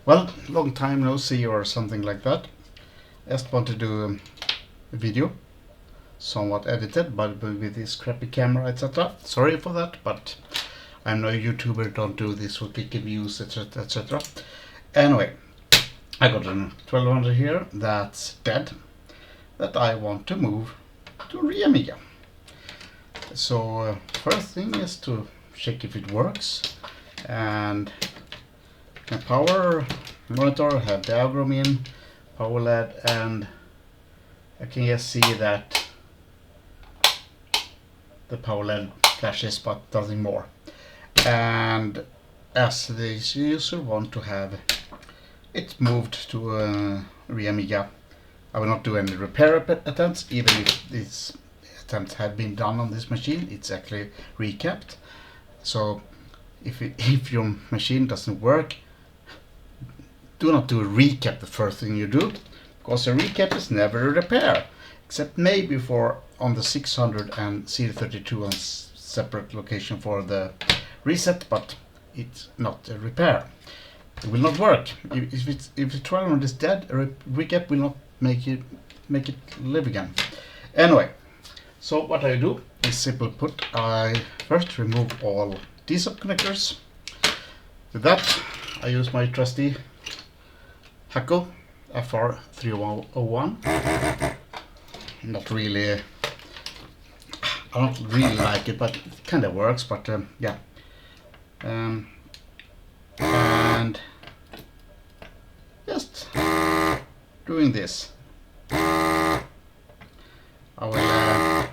Well, long time no see or something like that. Just want to do a video, somewhat edited, but with this crappy camera, etc. Sorry for that, but I'm no YouTuber, don't do this for clicking views, etc, etc. Anyway, I got a 1200 here that's dead, that I want to move to ReAmiga. So first thing is to check if it works, and my power monitor have diagram in, power LED, and I can just see that the power LED flashes but nothing more. And as the user want to have it moved to ReAmiga, I will not do any repair attempts, even if these attempts had been done on this machine. It's actually recapped. So if your machine doesn't work, do not do a recap the first thing you do, because a recap is never a repair, except maybe for on the 600 and CD32 on separate location for the reset, but it's not a repair. It will not work. If the 1200 is dead, a recap will not make it live again. Anyway, so what I do is simple put. I first remove all these sub connectors. With that, I use my trusty Hackle FR301. Not really. I don't really like it, but it kind of works. But yeah. And just doing this, I will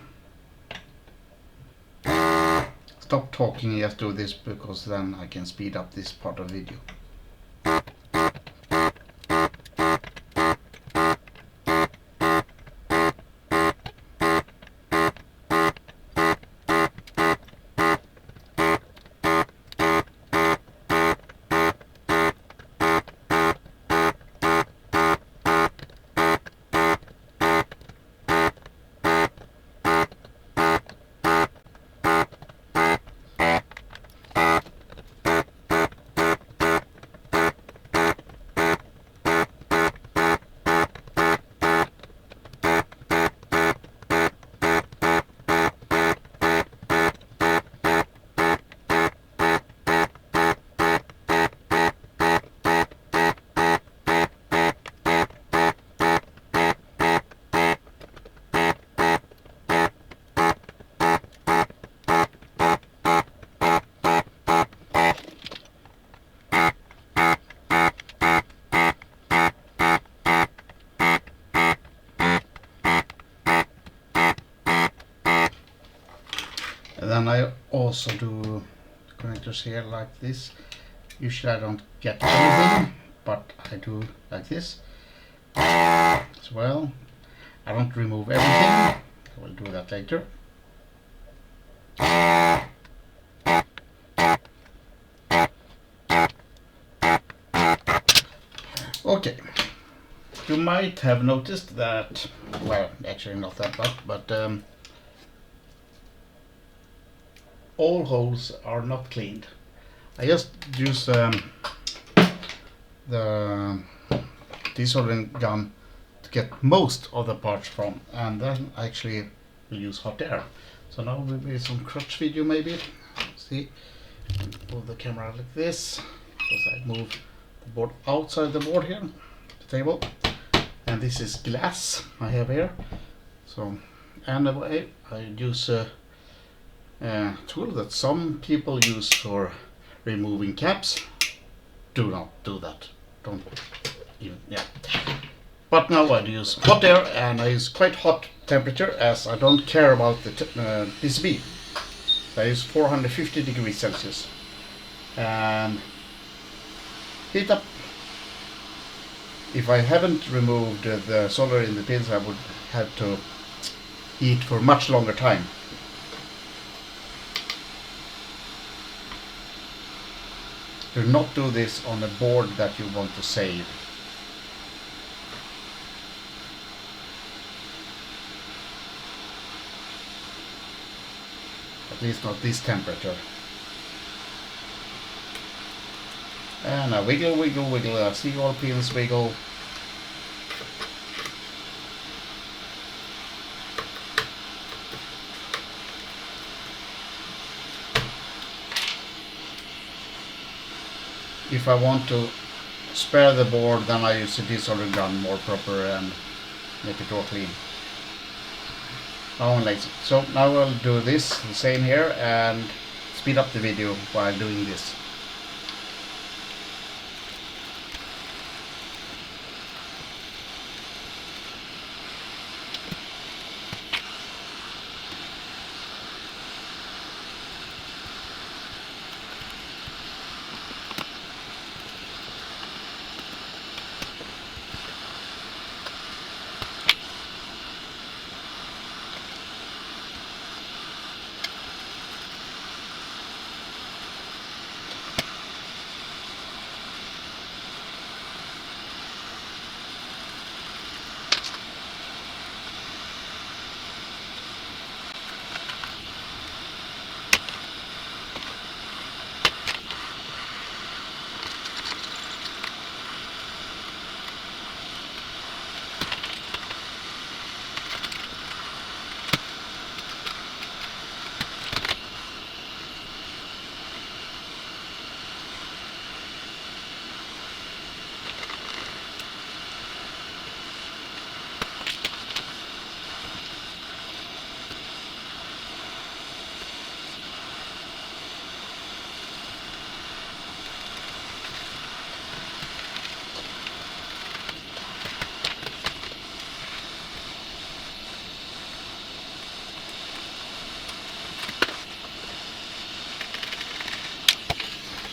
stop talking and just do this, because then I can speed up this part of the video. And then I also do connectors here like this. Usually I don't get anything, but I do like this as well. I don't remove everything. I will do that later. Okay. You might have noticed that, well, actually not that much, but all holes are not cleaned. I just use the desoldering gun to get most of the parts from, and then I actually will use hot air. So now we'll be some crutch video maybe. See, move the camera like this, because I move the board outside the board here, the table, and this is glass I have here. So anyway, I use a tool that some people use for removing caps. Do not do that. Don't even, yeah. But now I use hot air, and I use quite hot temperature, as I don't care about the PCB. I use 450 degrees Celsius and heat up. If I haven't removed the solder in the pins, I would have to heat for much longer time. Do not do this on a board that you want to save. At least not this temperature. And I wiggle, wiggle, wiggle. I see all pins wiggle. If I want to spare the board, then I use a desolder gun more proper and make it all clean. I'm lazy. So now I'll do this, the same here, and speed up the video while doing this.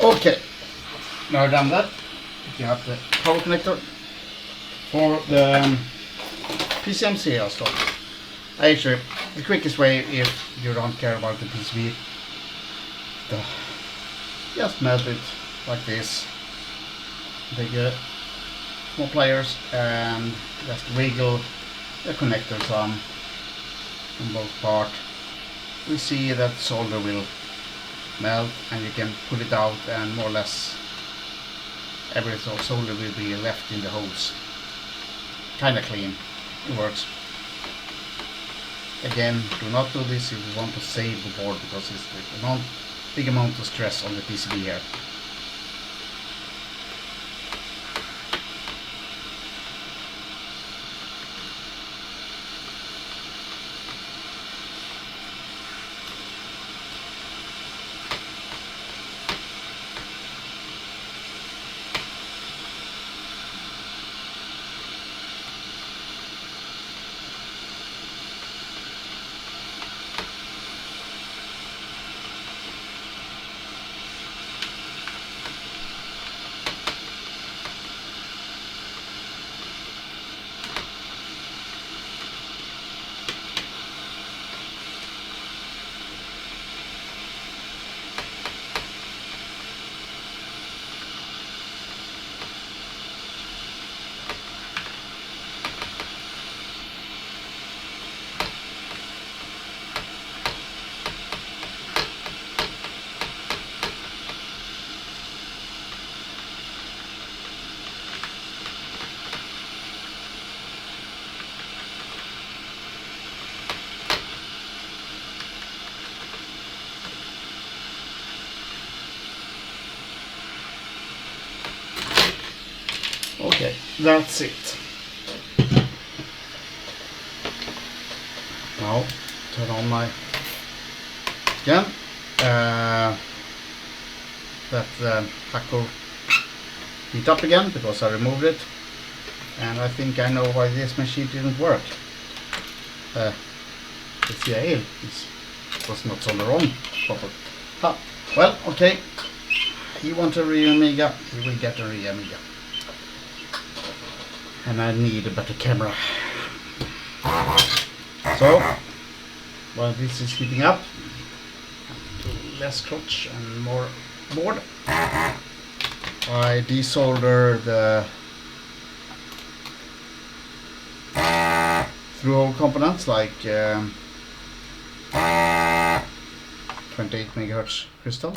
Okay, now I've done that. You have the power connector for the PCMC also. Actually, the quickest way if you don't care about the PCB, just melt it like this. Take small pliers and just wiggle the connectors on both parts. We see that solder will melt and you can pull it out, and more or less every solder will be left in the holes. Kinda clean. It works. Again, do not do this if you want to save the board, because it's a big amount of stress on the PCB here. Okay, that's it. Now turn on my again. Let the hacker heat up again because I removed it, and I think I know why this machine didn't work. The CIL was not on the wrong proper. Well, okay. He wants a ReAmiga, he will get a ReAmiga. And I need a better camera. So, while this is heating up, less crotch and more board, I desolder the through-hole components like 28 megahertz crystal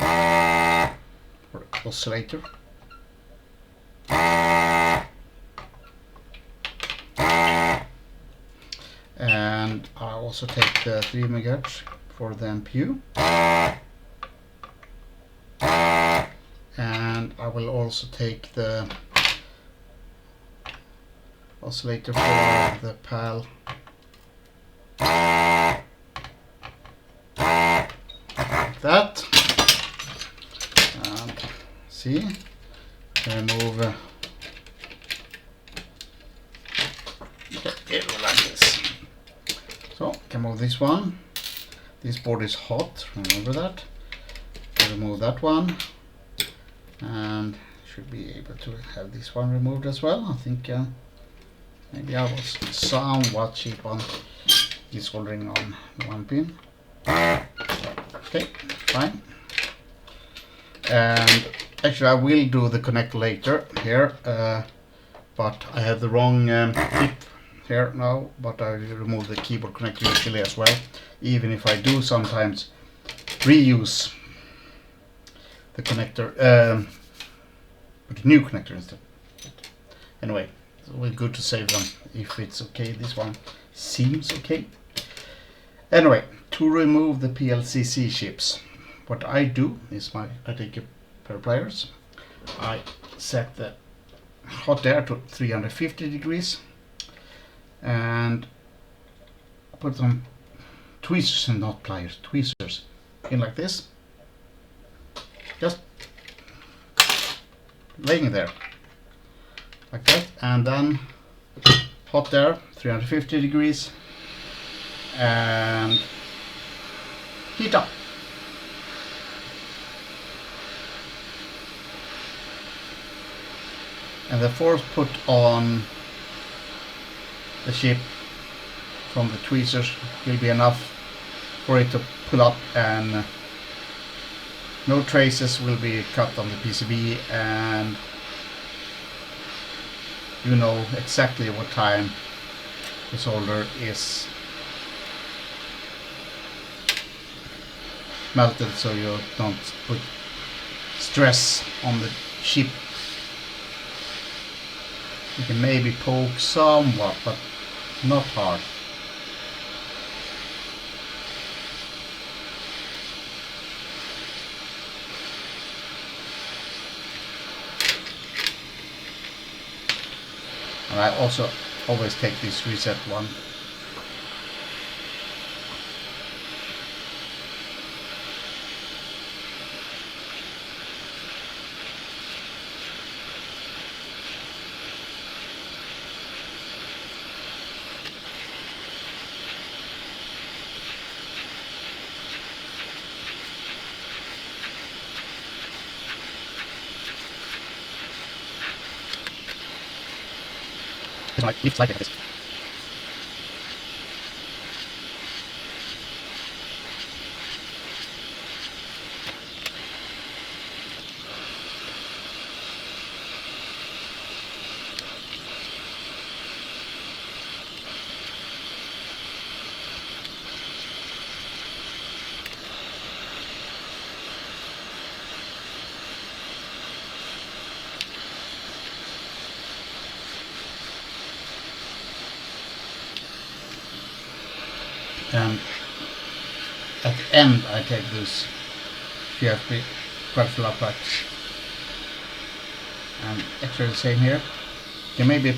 or oscillator, and I also take the 3 MHz for the MPU, and I will also take the oscillator for the PAL, like that. And see, remove it like this. So can move this one. This board is hot, remember that. Remove that one, and should be able to have this one removed as well. I think maybe I was somewhat cheap on desoldering on one pin. Okay, fine. And actually I will do the connect later here, but I have the wrong tip here now, but I will remove the keyboard connector usually as well, even if I do sometimes reuse the connector, with a new connector instead. Anyway, it's always good to save them if it's okay. This one seems okay. Anyway, to remove the PLCC chips, what I do is I take a pair of pliers, I set the hot air to 350 degrees, and put some tweezers, and not pliers, tweezers in like this, just laying there like that, and then hot air 350 degrees and heat up. And the force put on the chip from the tweezers will be enough for it to pull up, and no traces will be cut on the PCB, and you know exactly what time the solder is melted, so you don't put stress on the chip. You can maybe poke somewhat, but not hard. And I also always take this reset one. Lift slightly like this. And at the end I take this PFP partial patch, and actually the same here. You can maybe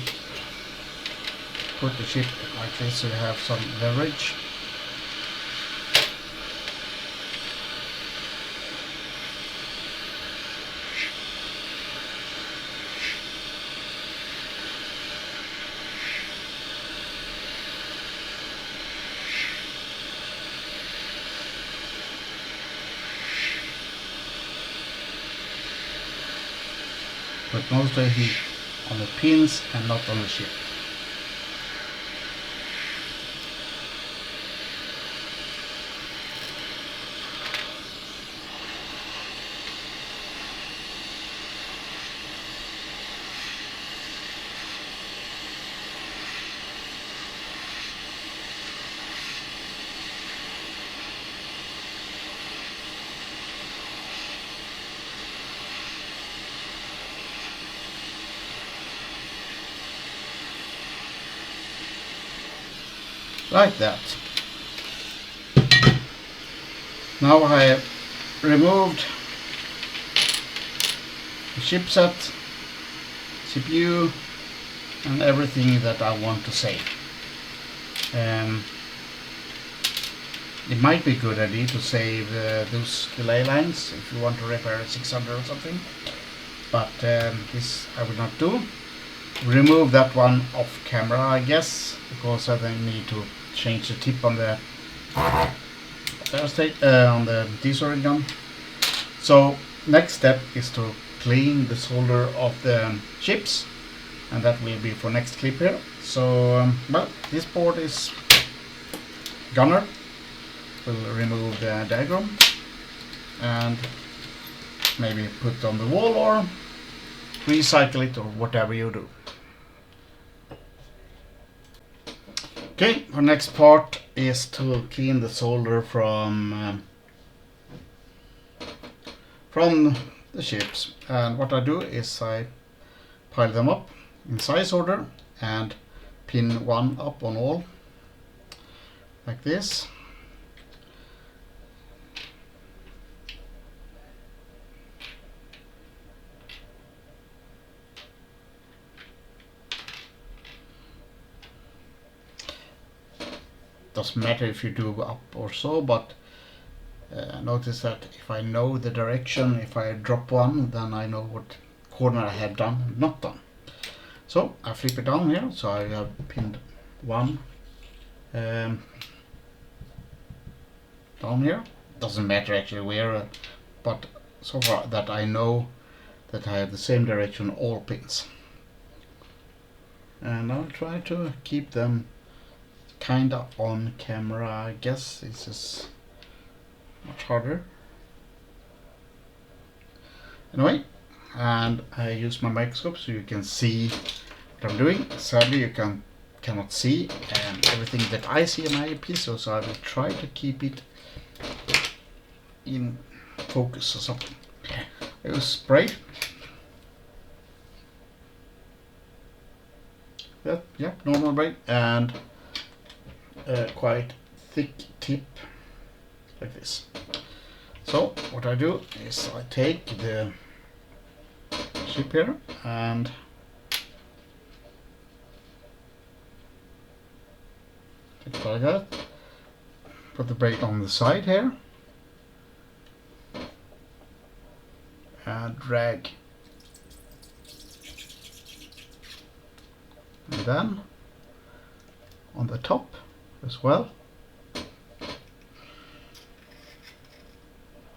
put the chip like this so you have some leverage. But mostly heat on the pins and not on the chip. like that. Now I have removed the chipset, CPU, and everything that I want to save. It might be a good idea to save those delay lines if you want to repair 600 or something, but this I will not do. Remove that one off camera, I guess, because I then need to change the tip on the on the desolder gun. So next step is to clean the solder of the chips, and that will be for next clip here. So well, this board is gunner. We'll remove the diagram and maybe put it on the wall or recycle it or whatever you do. Okay, our next part is to clean the solder from the chips, and what I do is I pile them up in size order and pin one up on all like this. Doesn't matter if you do up or so, but notice that if I know the direction, if I drop one, then I know what corner I have done and not done. So I flip it down here, so I have pinned one down here. Doesn't matter actually where, but so far that I know that I have the same direction all pins. And I'll try to keep them kinda on camera. I guess this is much harder. Anyway, and I use my microscope so you can see what I'm doing. Sadly you cannot see everything that I see in my eyepiece, so I will try to keep it in focus or something. I use spray. Yeah, normal spray, and quite thick tip like this. So what I do is I take the chip here and take it like that, put the brake on the side here and drag, and then on the top as well.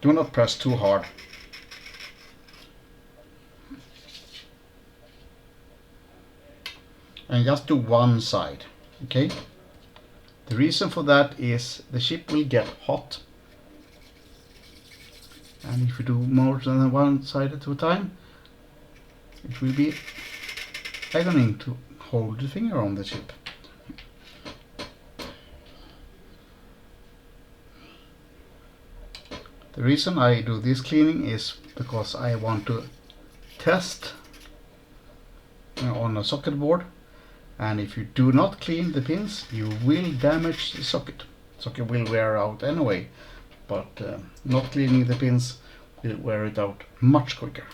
Do not press too hard. And just do one side, okay? The reason for that is the chip will get hot. And if you do more than one side at a time, it will be agony to hold the finger on the chip. The reason I do this cleaning is because I want to test on a socket board, and if you do not clean the pins you will damage the socket. Socket will wear out anyway, but not cleaning the pins will wear it out much quicker.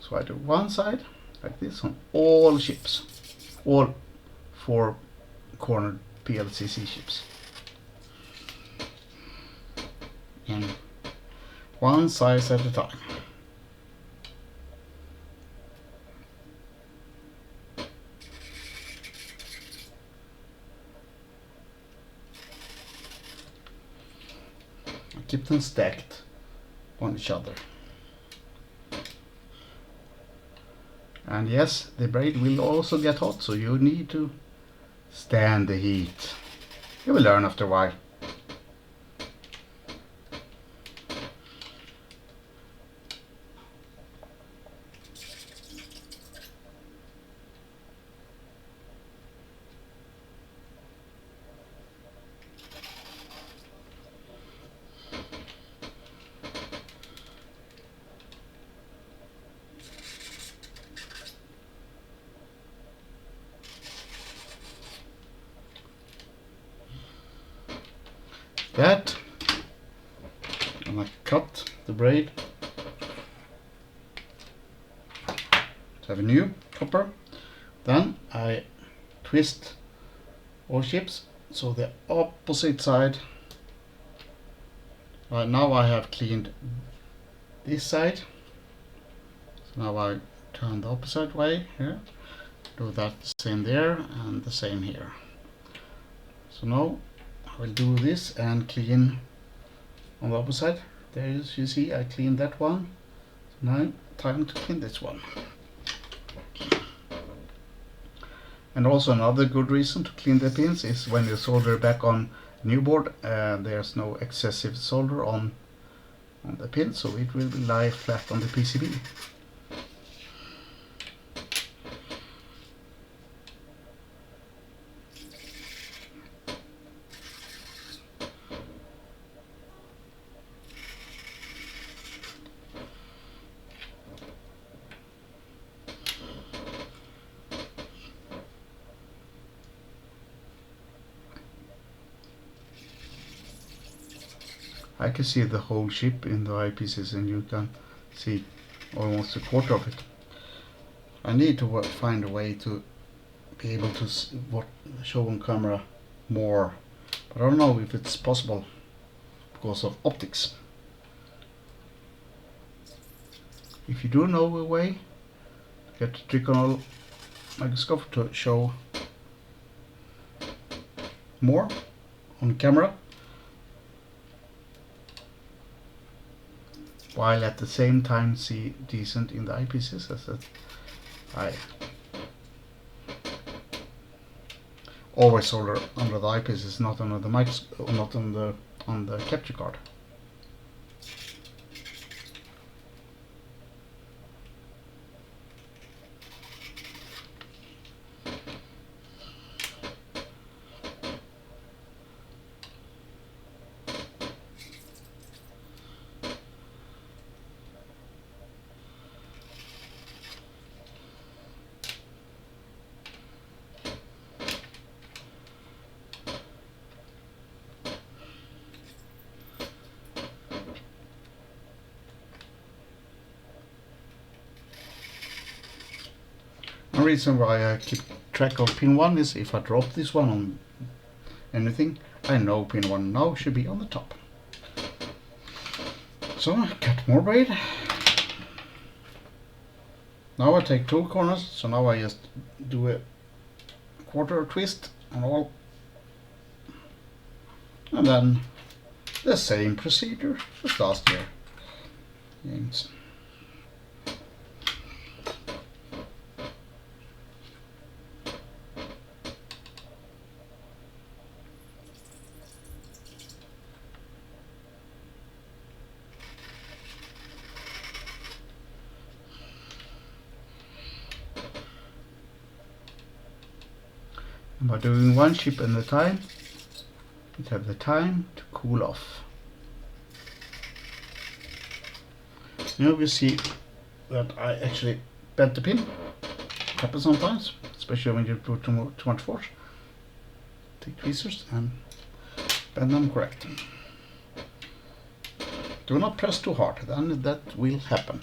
So I do one side like this on all chips, all 4 cornered PLCC chips. In one size at a time. I keep them stacked on each other. And yes, the blade will also get hot, so you need to stand the heat. You will learn after a while. that, and I cut the braid to have a new copper. Then I twist all chips so the opposite side. Now I have cleaned this side, so now I turn the opposite way here, do that same there and the same here. So now I will do this and clean on the opposite. There you see I cleaned that one. So now time to clean this one. And also another good reason to clean the pins is when you solder back on new board, there's no excessive solder on the pin, so it will lie flat on the PCB. I can see the whole chip in the eyepieces, and you can see almost a quarter of it. I need to find a way to be able to show on camera more, but I don't know if it's possible because of optics. If you do know a way, get a trigonal microscope to show more on camera, while at the same time see decent in the eyepieces, as I always solder under the eyepieces, not under the not on the capture card. The reason why I keep track of pin 1 is if I drop this one on anything, I know pin 1 now should be on the top. So I cut more braid. Now I take 2 corners, so now I just do a quarter twist on all, and then the same procedure as last year. Yes. By doing one chip at a time, you have the time to cool off. Now we see that I actually bent the pin. Happens sometimes, especially when you put too much force. Take tweezers and bend them correct. Do not press too hard, then that will happen.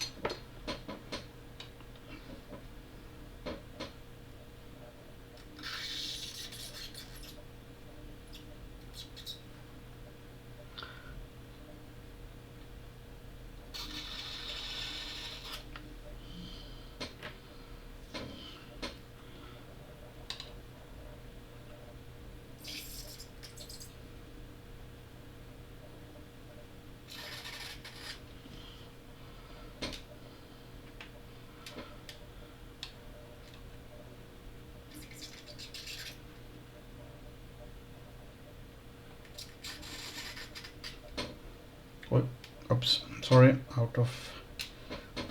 Oops, sorry, out of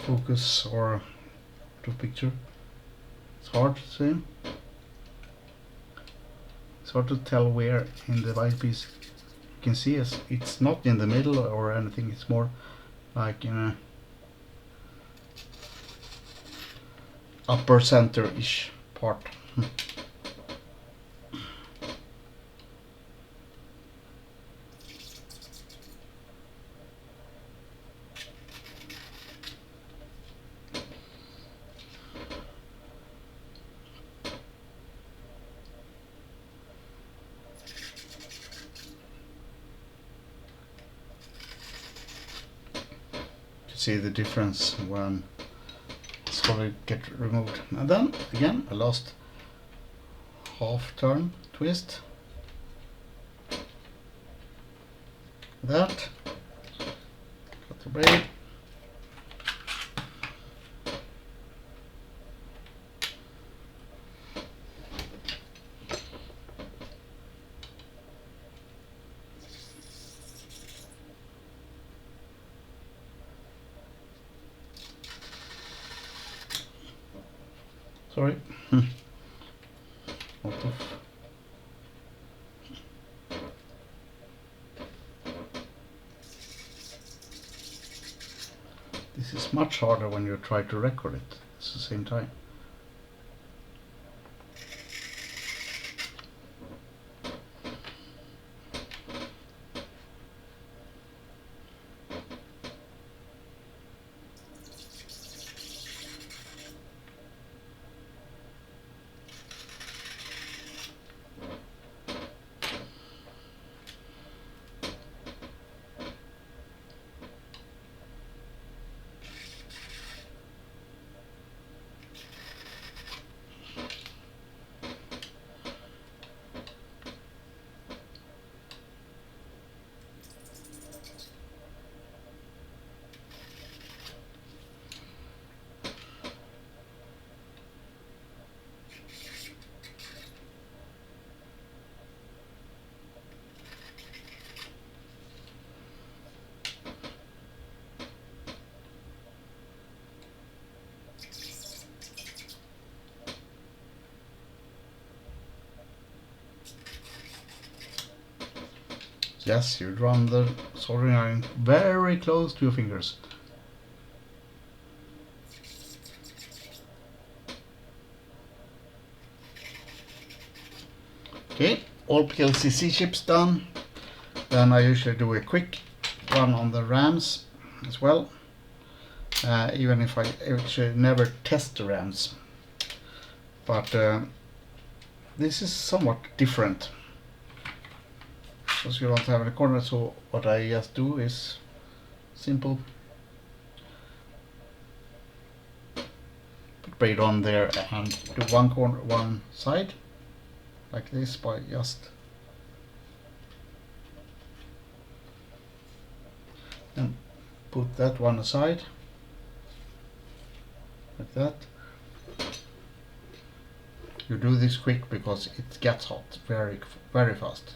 focus or out of picture. It's hard to see. It's hard to tell where in the eyepiece you can see it's not in the middle or anything, it's more like in a upper center-ish part. see the difference when solid get removed. And then again, a last half turn twist. That. Got the braid. Sorry. This is much harder when you try to record it at the same time. Yes, you run the soldering iron very close to your fingers. Okay, all PLCC chips done. Then I usually do a quick run on the RAMs as well. Even if I actually never test the RAMs. But this is somewhat different. Because you don't have any corner, so what I just do is simple. Put braid on there and do one corner, one side, like this by just and put that one aside, like that. You do this quick because it gets hot very fast.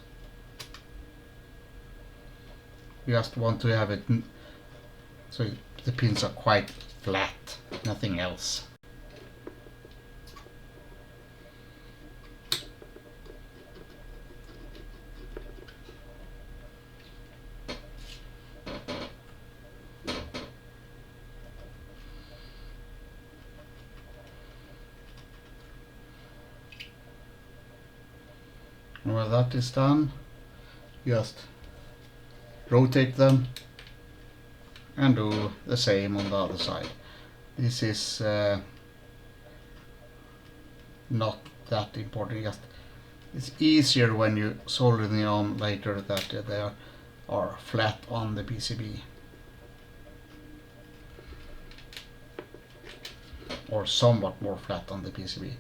You just want to have it so the pins are quite flat, nothing else. And when that is done, just rotate them and do the same on the other side. This is not that important, just it's easier when you solder them on later that they are flat on the PCB. Or somewhat more flat on the PCB.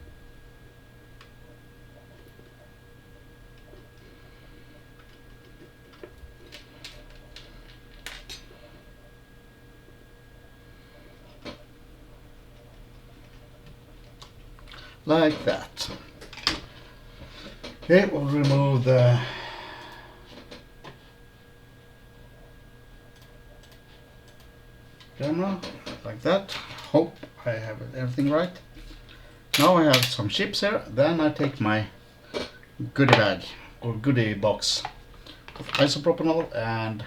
Like that. Okay, we'll remove the camera like that. Hope I have everything right. Now I have some chips here. Then I take my goodie bag or goodie box with isopropanol and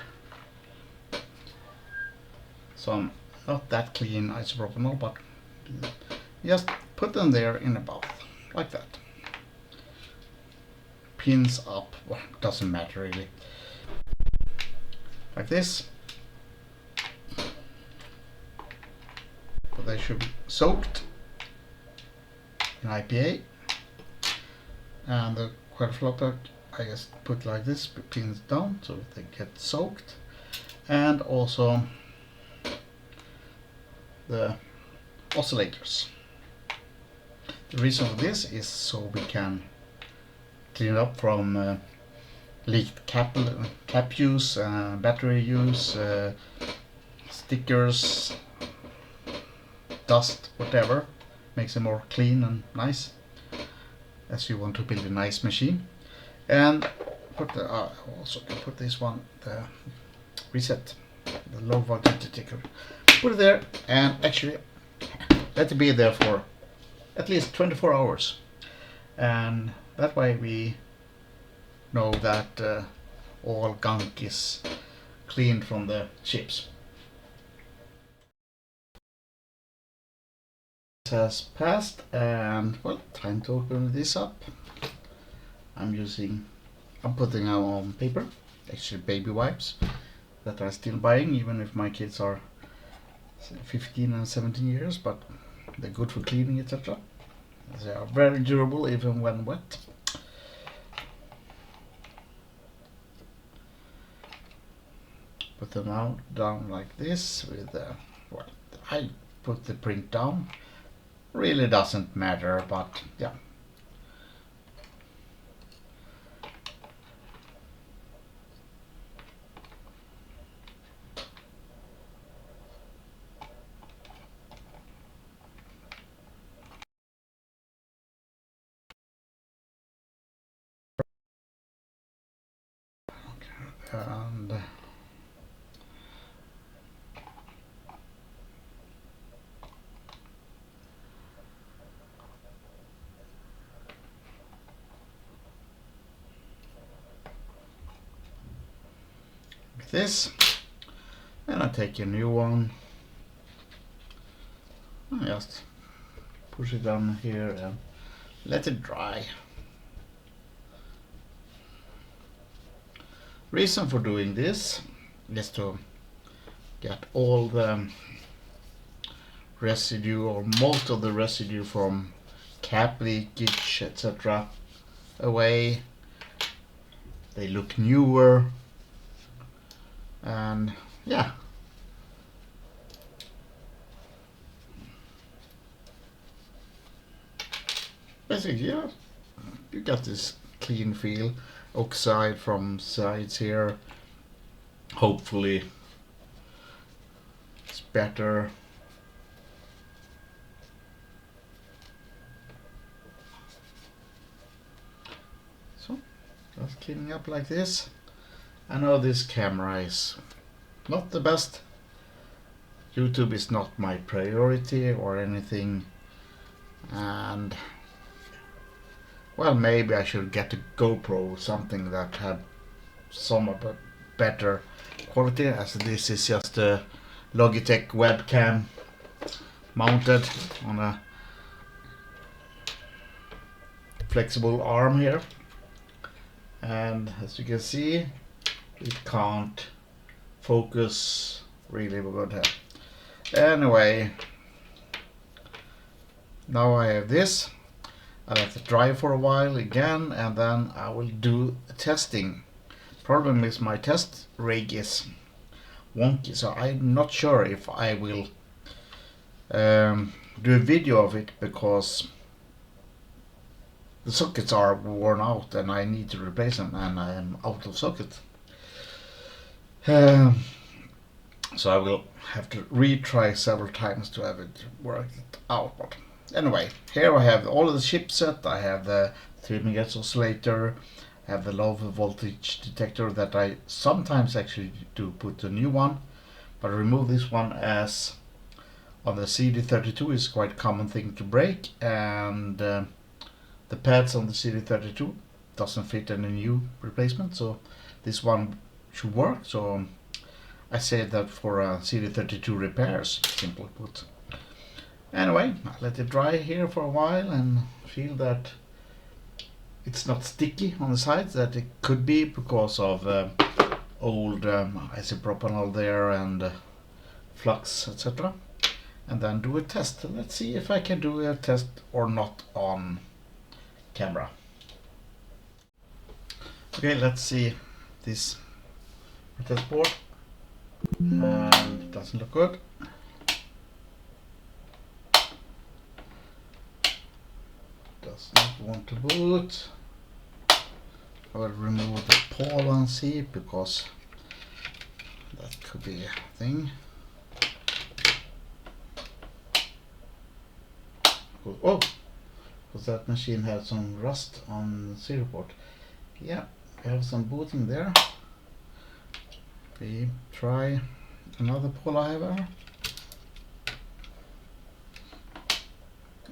some not that clean isopropanol, but just put them there in a bath, like that. Pins up, well, doesn't matter really. Like this. But they should be soaked in IPA. And the quadriflopper I just put like this, pins down so that they get soaked. And also the oscillators. The reason for this is so we can clean up from leaked cap use, battery use, stickers, dust, whatever. Makes it more clean and nice, as you want to build a nice machine. And also can put this one, the reset, the low voltage detector. Put it there and actually let it be there for at least 24 hours. And that way we know that all gunk is cleaned from the chips. This has passed, and well, time to open this up. I'm putting out on paper, actually baby wipes that I'm still buying, even if my kids are 15 and 17 years, but they're good for cleaning, etc. They are very durable even when wet. Put them out down like this with well, I put the print down. Really doesn't matter, but yeah. And like this, and I take a new one and just push it down here and let it dry. Reason for doing this is to get all the residue, or most of the residue from cap leakage, etc. away. They look newer, and yeah. Basically, yeah, you got this clean feel. Oxide from sides here. Hopefully it's better. So just cleaning up like this. I know this camera is not the best. YouTube is not my priority or anything, and well, maybe I should get a GoPro, something that had some better quality, as this is just a Logitech webcam mounted on a flexible arm here, and as you can see, it can't focus really good. Anyway, now I have this. I let it dry for a while again, and then I will do testing. Problem is my test rig is wonky, so I'm not sure if I will do a video of it, because the sockets are worn out and I need to replace them, and I am out of socket. So I will have to retry several times to have it worked out. But anyway, here I have all of the chipset. I have the 3 MHz oscillator, I have the low voltage detector that I sometimes actually do put a new one, but I remove this one, as on the CD32 is quite a common thing to break, and the pads on the CD32 doesn't fit any new replacement, so this one should work. So I say that for CD32 repairs, simply put. Anyway, I let it dry here for a while and feel that it's not sticky on the sides, that it could be because of old isopropanol there and flux, etc. And then do a test. Let's see if I can do a test or not on camera. Okay, let's see this test board. And it doesn't look good. does not want to boot. I will remove the Poland C because that could be a thing. Oh, because that machine had some rust on the serial port. Yeah, we have some booting there. We try another Polar hiver.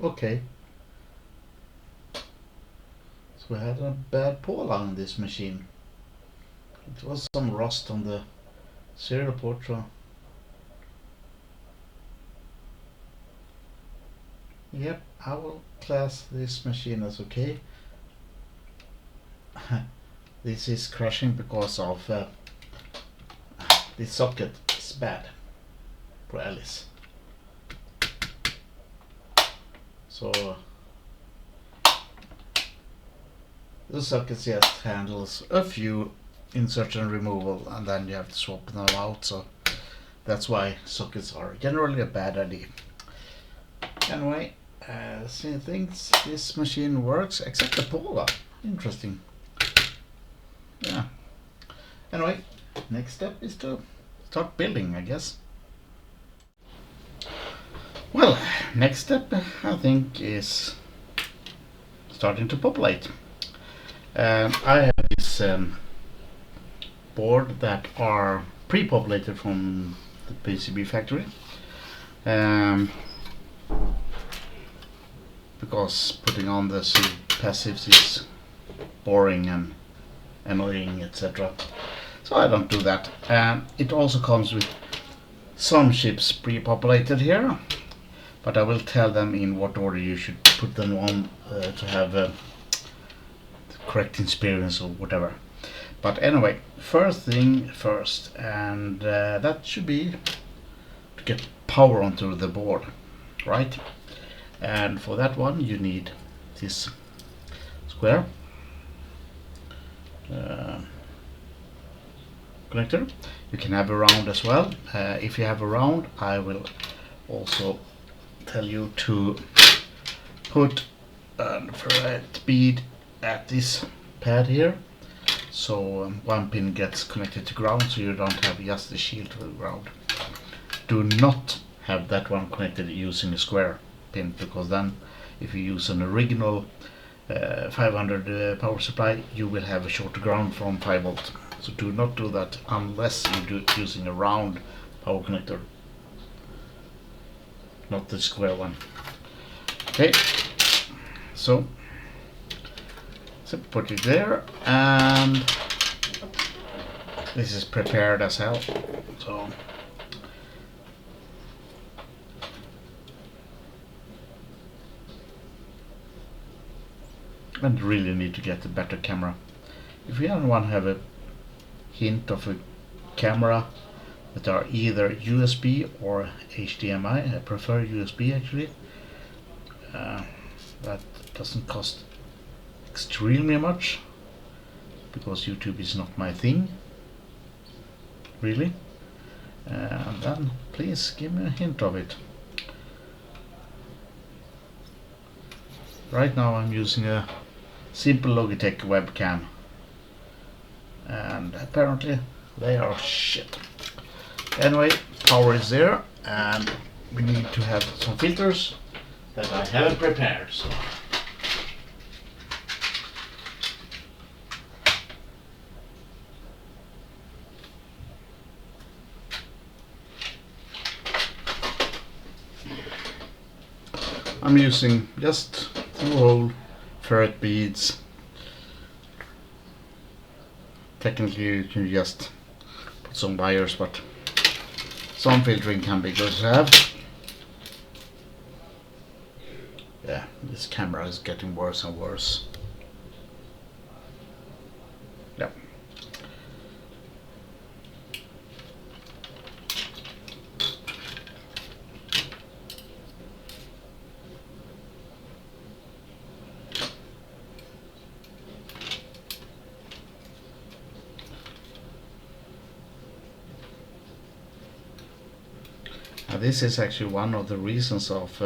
Okay. So we had a bad Polar on this machine. It was some rust on the serial port. So yep, I will class this machine as okay. This is crashing because of this socket is bad for Alice. So the socket just handles a few insert and removal, and then you have to swap them out. So that's why sockets are generally a bad idea. Anyway, same things. This machine works except the Polar. Interesting. Yeah. Anyway, next step is to start building, I guess. Well, next step I think is starting to populate. I have this board that are pre-populated from the PCB factory. Because putting on the passives is boring and annoying, etc. So I don't do that. It also comes with some chips pre-populated here, but I will tell them in what order you should put them on to have the correct experience or whatever. But anyway, first thing first, and that should be to get power onto the board, right? And for that one you need this square connector. You can have a round as well. If you have a round, I will also tell you to put a ferrite bead at this pad here, so one pin gets connected to ground, so you don't have just the shield to the ground. Do not have that one connected using a square pin, because then if you use an original 500 power supply, you will have a short ground from 5 volt. So do not do that unless you do it using a round power connector, not the square one. Okay, so put it there, and this is prepared as hell. So and really need to get a better camera. If you don't want to have a hint of a camera that are either USB or HDMI, I prefer USB actually. That doesn't cost extremely much, because YouTube is not my thing, really. And then please give me a hint of it. Right now I'm using a simple Logitech webcam, and apparently they are shit. Anyway, power is there, and we need to have some filters that I haven't prepared. So I'm using just 2-hole ferrite beads. Technically you can just put some wires, but some filtering can be good to have. Yeah, this camera is getting worse and worse. Yeah. This is actually one of the reasons of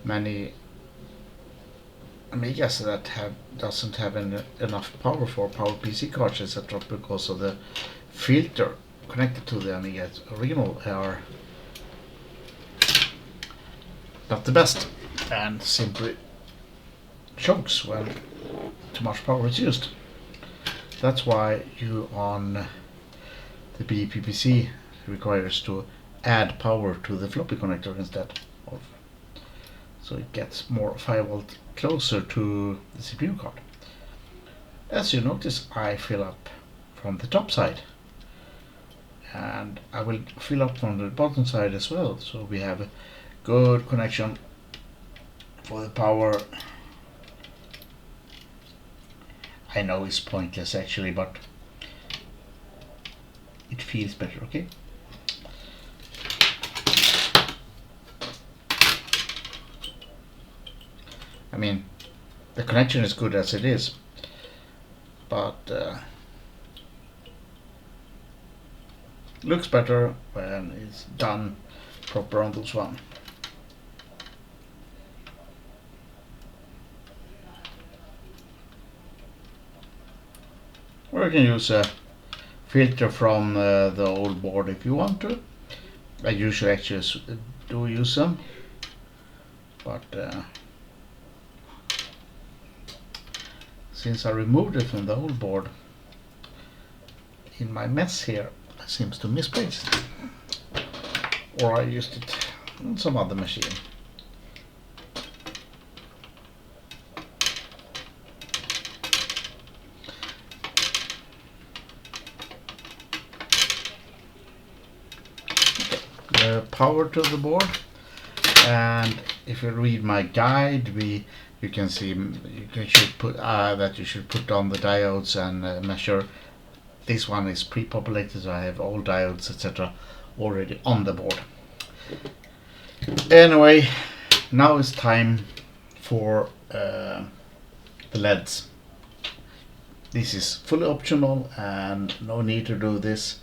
many Amigas that doesn't have enough power for PowerPC cards, etc., because of the filter connected to the Amiga original are not the best and simply chokes when too much power is used. That's why you on the BPPC requires to add power to the floppy connector instead of, so it gets more 5 volt closer to the CPU card. As you notice, I fill up from the top side, and I will fill up from the bottom side as well, so we have a good connection for the power. I know it's pointless actually, but it feels better, okay? I mean, the connection is good as it is, but looks better when it's done proper on this one. Or you can use a filter from the old board if you want to. I usually actually do use them, but since I removed it from the old board, in my mess here, I seems to misplace it. Or I used it on some other machine. Power to the board, and if you read my guide, you can see should put that you should put on the diodes and measure. This one is pre-populated, so I have all diodes etc. already on the board. Anyway, now it's time for the LEDs. This is fully optional and no need to do this,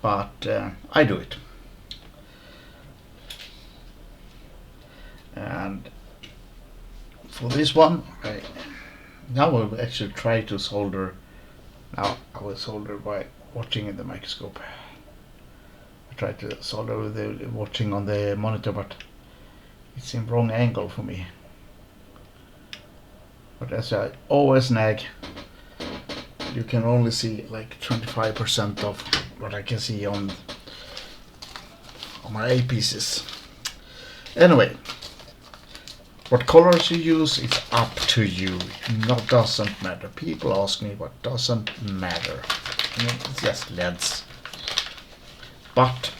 but I do it. And for this one, now I will actually try to solder. Now I will solder by watching in the microscope. I try to solder with the watching on the monitor, but it's in wrong angle for me. But as I always nag, you can only see like 25% of what I can see on my A pieces. Anyway, what colors you use is up to you. It doesn't matter. People ask me what doesn't matter. I mean, it's just LEDs. But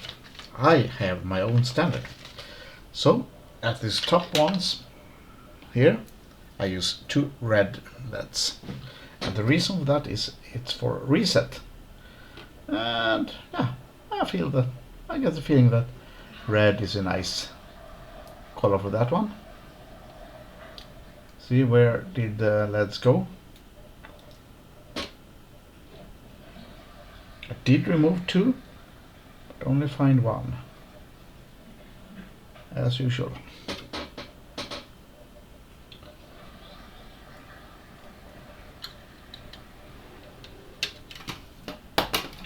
I have my own standard. So at these top ones here, I use 2 red LEDs. And the reason for that is it's for reset. And yeah, I get the feeling that red is a nice color for that one. See, where did the LEDs go? I did remove 2, but only find 1, as usual.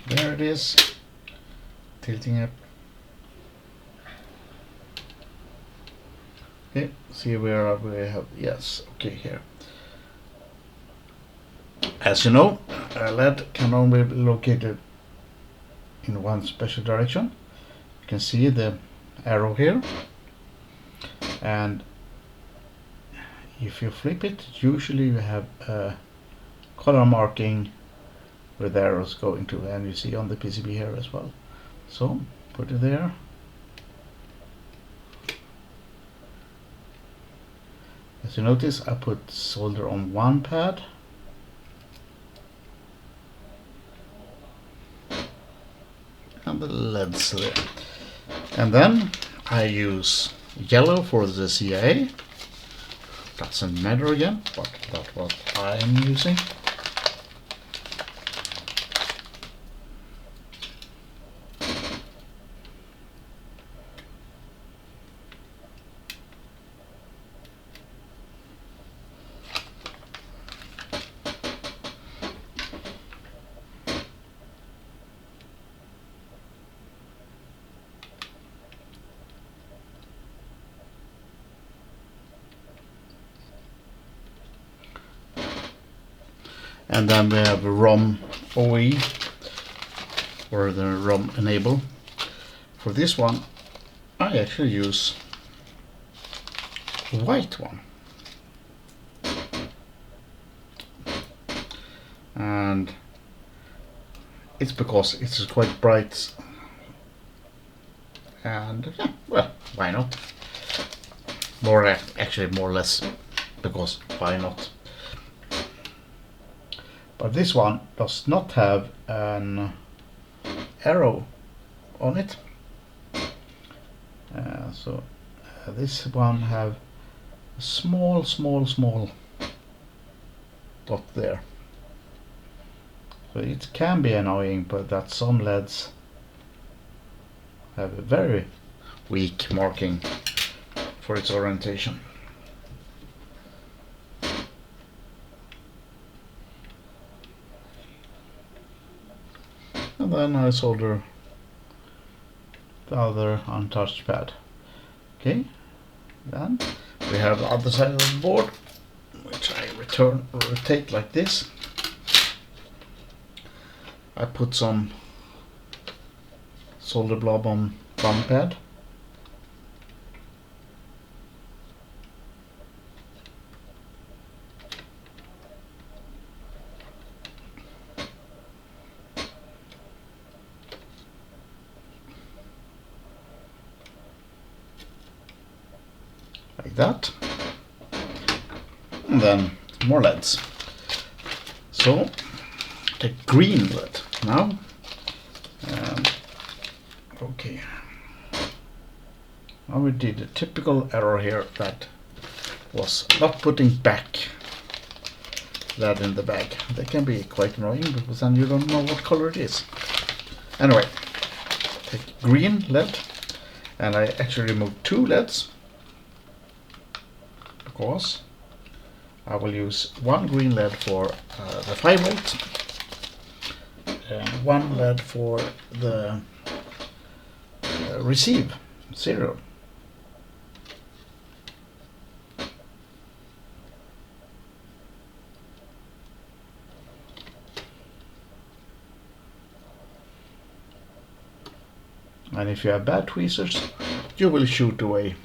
There it is, tilting up. Okay, see where we have, yes, okay, here. As you know, a LED can only be located in one special direction. You can see the arrow here, and if you flip it, usually you have a color marking where the arrows going to, and you see on the PCB here as well. So put it there. As you notice, I put solder on one pad, and the LEDs there. And then I use yellow for the CIA. Doesn't matter again, but that's what I'm using. And then we have ROM OE, or the ROM enable. For this one, I actually use the white one. And it's because it's quite bright. And yeah, well, why not? Actually more or less because why not? But this one does not have an arrow on it. So this one have a small dot there. So it can be annoying, but that some LEDs have a very weak marking for its orientation. And then I solder the other untouched pad. Okay, then we have the other side of the board, which I rotate like this. I put some solder blob on one pad. Like that. And then more LEDs. So the green LED now. Okay. Now we did a typical error here, that was not putting back LED in the bag. That can be quite annoying because then you don't know what color it is. Anyway, take green LED, and I actually removed 2 LEDs because I will use one green LED for the 5 volt and one LED for the receive serial. And if you have bad tweezers, you will shoot away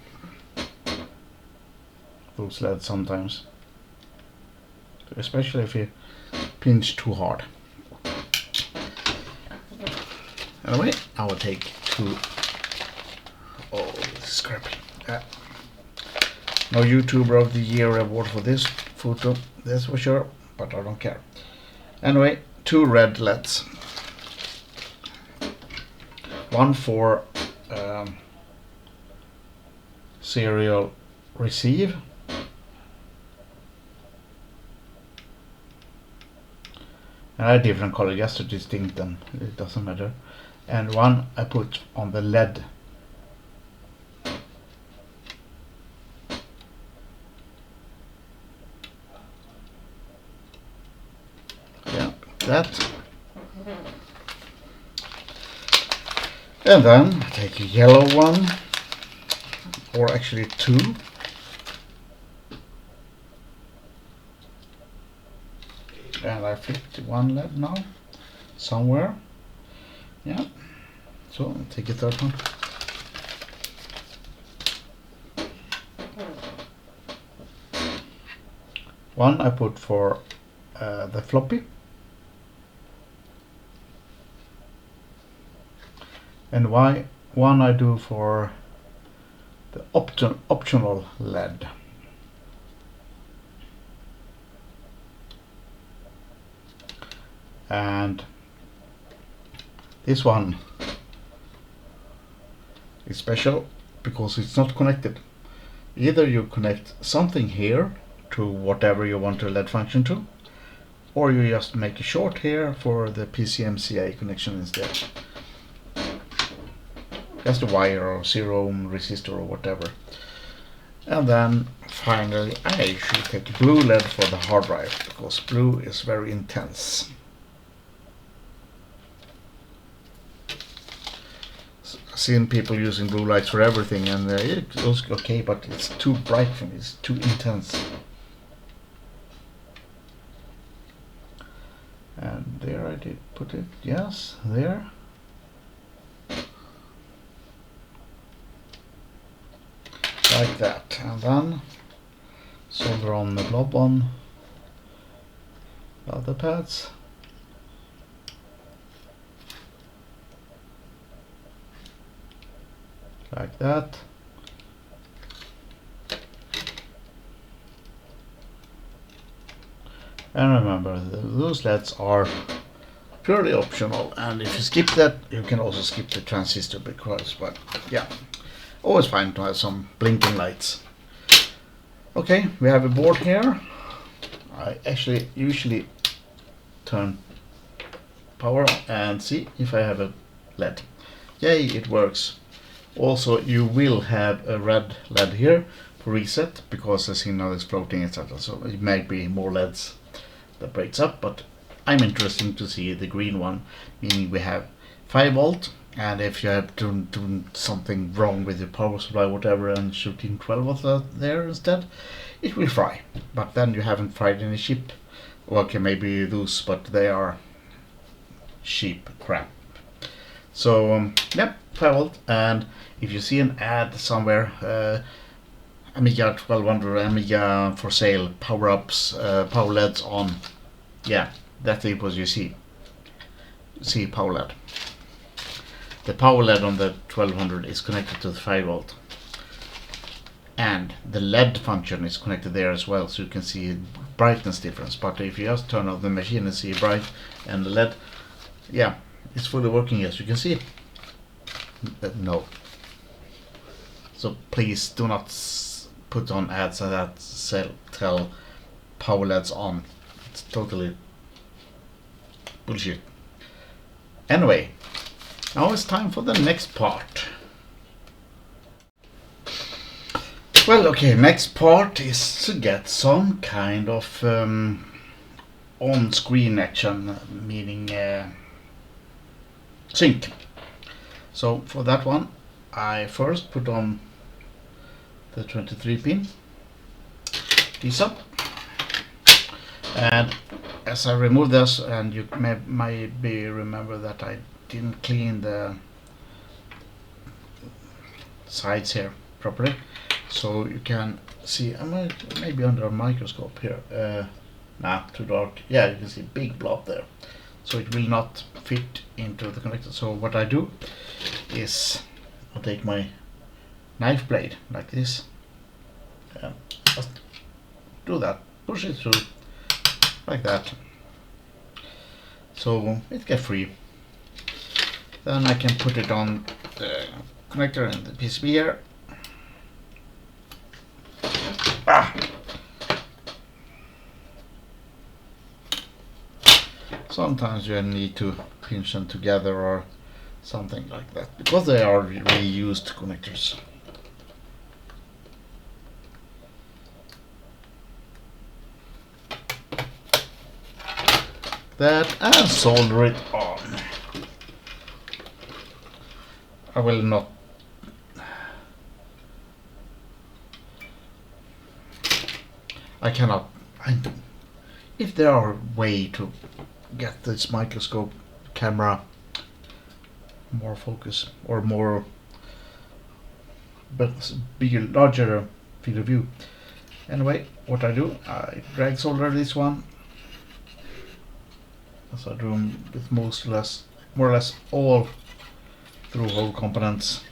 those LEDs sometimes, especially if you pinch too hard. Anyway, I will take 2. Oh, this is crappy. No YouTuber of the Year award for this photo, that's for sure, but I don't care. Anyway, 2 red LEDs. One for serial receive, and I have different color just to distinct them, it doesn't matter. And one I put on the LED. Yeah, that. And then I take a yellow one, or actually 2. And I flipped one LED now, somewhere. Yeah, so I'll take a 3rd one. One I put for the floppy. And one I do for the optional LED. And this one is special because it's not connected. Either you connect something here to whatever you want the LED function to, or you just make a short here for the PCMCA connection instead. Just a wire or 0 ohm resistor or whatever. And then finally I usually take blue LED for the hard drive because blue is very intense. I've seen people using blue lights for everything, and it goes okay, but it's too bright for me, it's too intense. there I did put it, yes, there. Like that, and then solder on the blob on the other pads. Like that. And remember, those LEDs are purely optional, and if you skip that, you can also skip the transistor because, but yeah, always fine to have some blinking lights. Okay, we have a board here. I actually usually turn power on and see if I have a LED. Yay, it works. Also, you will have a red LED here for reset because the signal is floating, etc. So it might be more LEDs that breaks up, but I'm interested to see the green one, meaning we have 5 volt, and if you have done something wrong with your power supply, whatever, and shooting 12 volt out there instead, it will fry. But then you haven't fried any chip. Okay, maybe those, but they are cheap crap. So yep, 5 volt, and if you see an ad somewhere, Amiga 1200, Amiga for sale, power-ups, power LEDs on, yeah, that's it what you see. See power LED. The power LED on the 1200 is connected to the 5 volt. And the LED function is connected there as well, so you can see brightness difference. But if you just turn off the machine and see bright and the LED, yeah, it's fully working, as you can see. No. So please do not put on ads that tell power LEDs on. It's totally bullshit. Anyway, now it's time for the next part. Well, okay, next part is to get some kind of on-screen action, meaning sync. So for that one, I first put on the 23 pin, this up, and as I remove this, and you maybe remember that I didn't clean the sides here properly, so you can see, maybe under a microscope here, nah, too dark, yeah, you can see a big blob there, so it will not fit into the connector. So what I do is I'll take my knife blade like this and just do that, push it through like that, so it gets free. Then I can put it on the connector and the PCB here. Sometimes you need to pinch them together or something like that, because they are reused connectors. That, and solder it on. I will not. I cannot. If there are a way to get this microscope camera more focus or more, but bigger, larger field of view. Anyway, what I do, I drag solder this one, as I do with more or less all through hole components.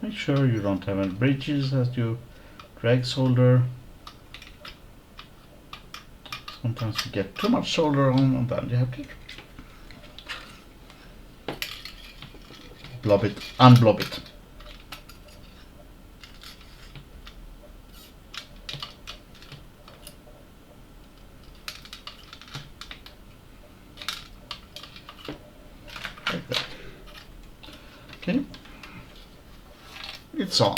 Make sure you don't have any bridges as you drag solder. Sometimes you get too much solder on and then you have to blob it, unblob it. it's on.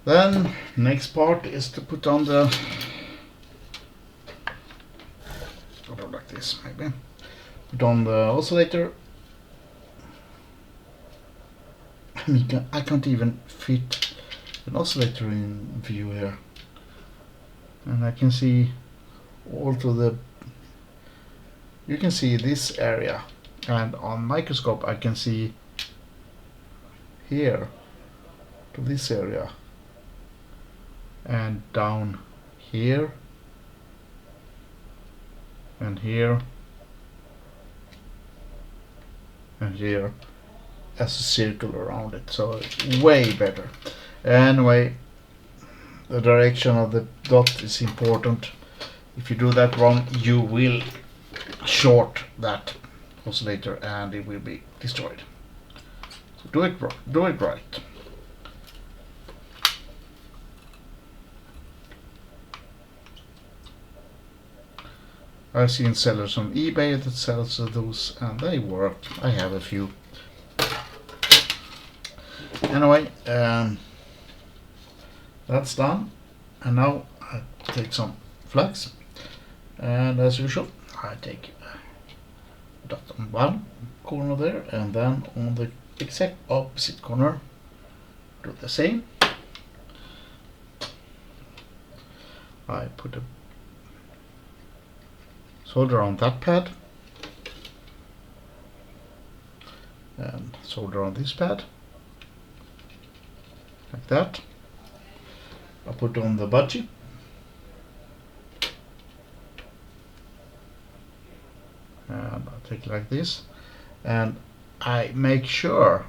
Then next part is to put on the, like this maybe, put on the oscillator. I can't even fit an oscillator in view here, and I can see all to the, you can see this area, and on microscope I can see here to this area, and down here, and here, and here, as a circle around it, so way better. Anyway, the direction of the dot is important. If you do that wrong, you will short that oscillator and it will be destroyed. So do it right. I've seen sellers on eBay that sells those and they work. I have a few. Anyway, that's done, and now I take some flux, and as usual I take a dot on one corner there, and then on the exact opposite corner do the same. I put a solder on that pad and solder on this pad like that. I put on the budgie and I take it like this, and I make sure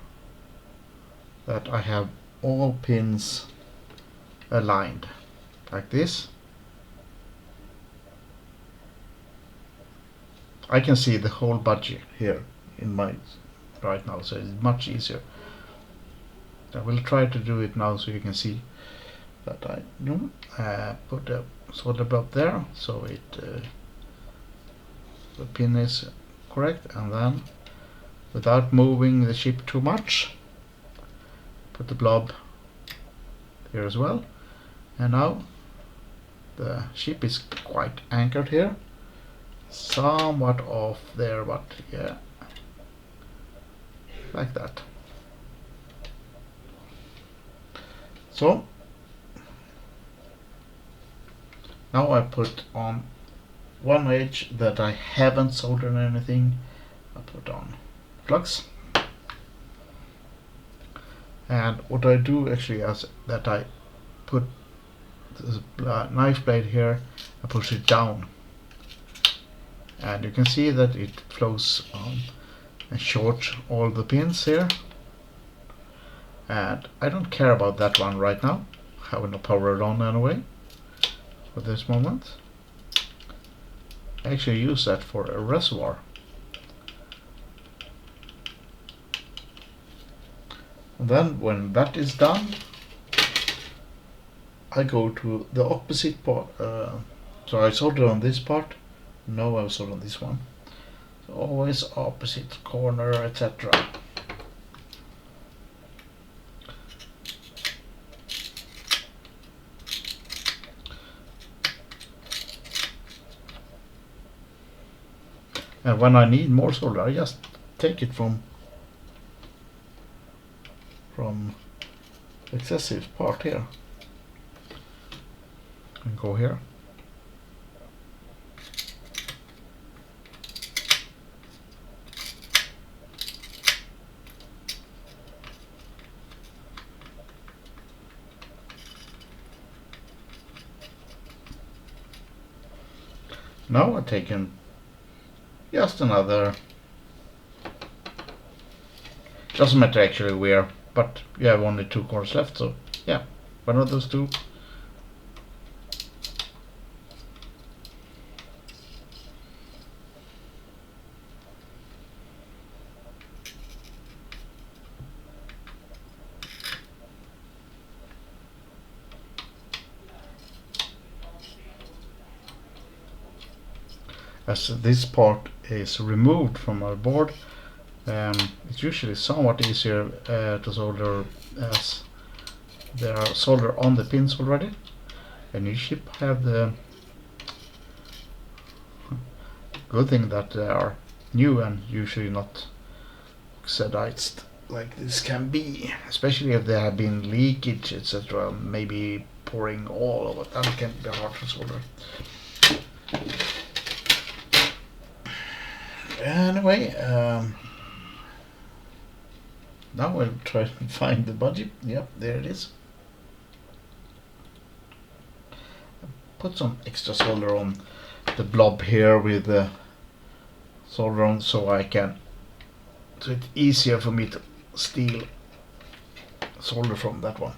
that I have all pins aligned like this. I can see the whole budgie here in my right now, so it's much easier. I will try to do it now so you can see that I do. Put a solder blob there so it the pin is correct, and then without moving the chip too much, put the blob here as well. And now the chip is quite anchored here, somewhat off there, but yeah, like that. So now I put on one edge that I haven't soldered anything. I put on flux, and what I do actually is that I put this knife blade here, I push it down, and you can see that it flows on and short all the pins here. And I don't care about that one right now. I will not power it on anyway for this moment. I actually use that for a reservoir. And then when that is done, I go to the opposite part. So I solder on this part. No, I solder on this one. So always opposite corner, etc. And when I need more solder, I just take it from excessive part here and go here. Now I've taken just another, doesn't matter actually where, but you have only two corners left, so yeah, one of those two. As this part is removed from our board, it's usually somewhat easier to solder as there are solder on the pins already. A new chip have the good thing that they are new and usually not oxidized like this can be, especially if there have been leakage, etc. Maybe pouring all over, that can be hard to solder. Anyway, now we'll try to find the budget. Yep, there it is. Put some extra solder on the blob here with the solder on, so it's easier for me to steal solder from that one.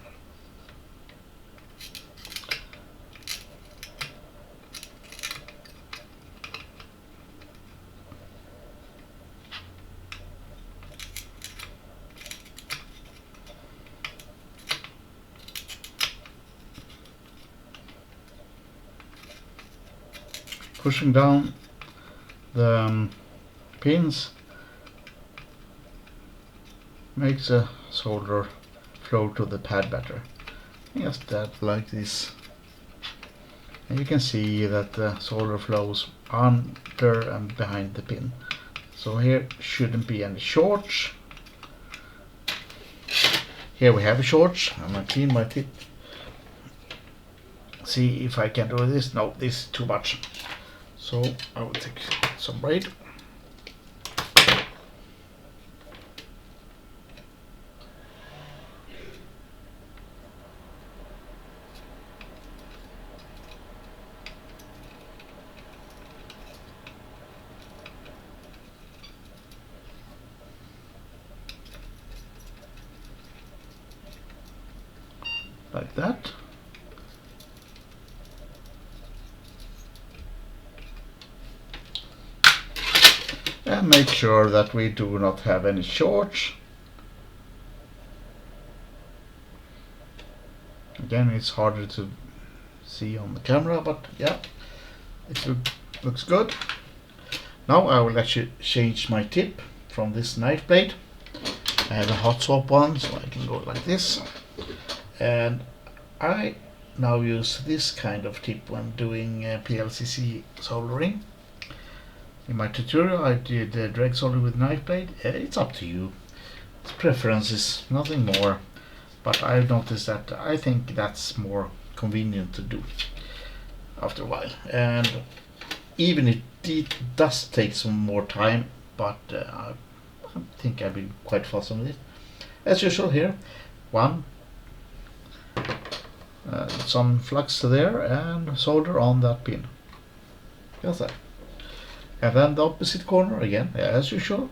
Pushing down the pins makes the solder flow to the pad better. Just that like this. And you can see that the solder flows under and behind the pin. So here shouldn't be any shorts. Here we have a shorts. I'm gonna clean my tip. See if I can do this. No, this is too much. So I will take some braid. Like that. And make sure that we do not have any shorts. Again, it's harder to see on the camera, but yeah, it looks good. Now I will actually change my tip from this knife blade. I have a hot swap one, so I can go like this. And I now use this kind of tip when doing PLCC soldering. In my tutorial I did drag solder with knife blade. It's up to you. It's preferences, nothing more. But I've noticed that I think that's more convenient to do after a while. And even if it does take some more time, but I think I've been quite fast on it. As usual here, some flux there and solder on that pin. Just that. And then the opposite corner again, as usual.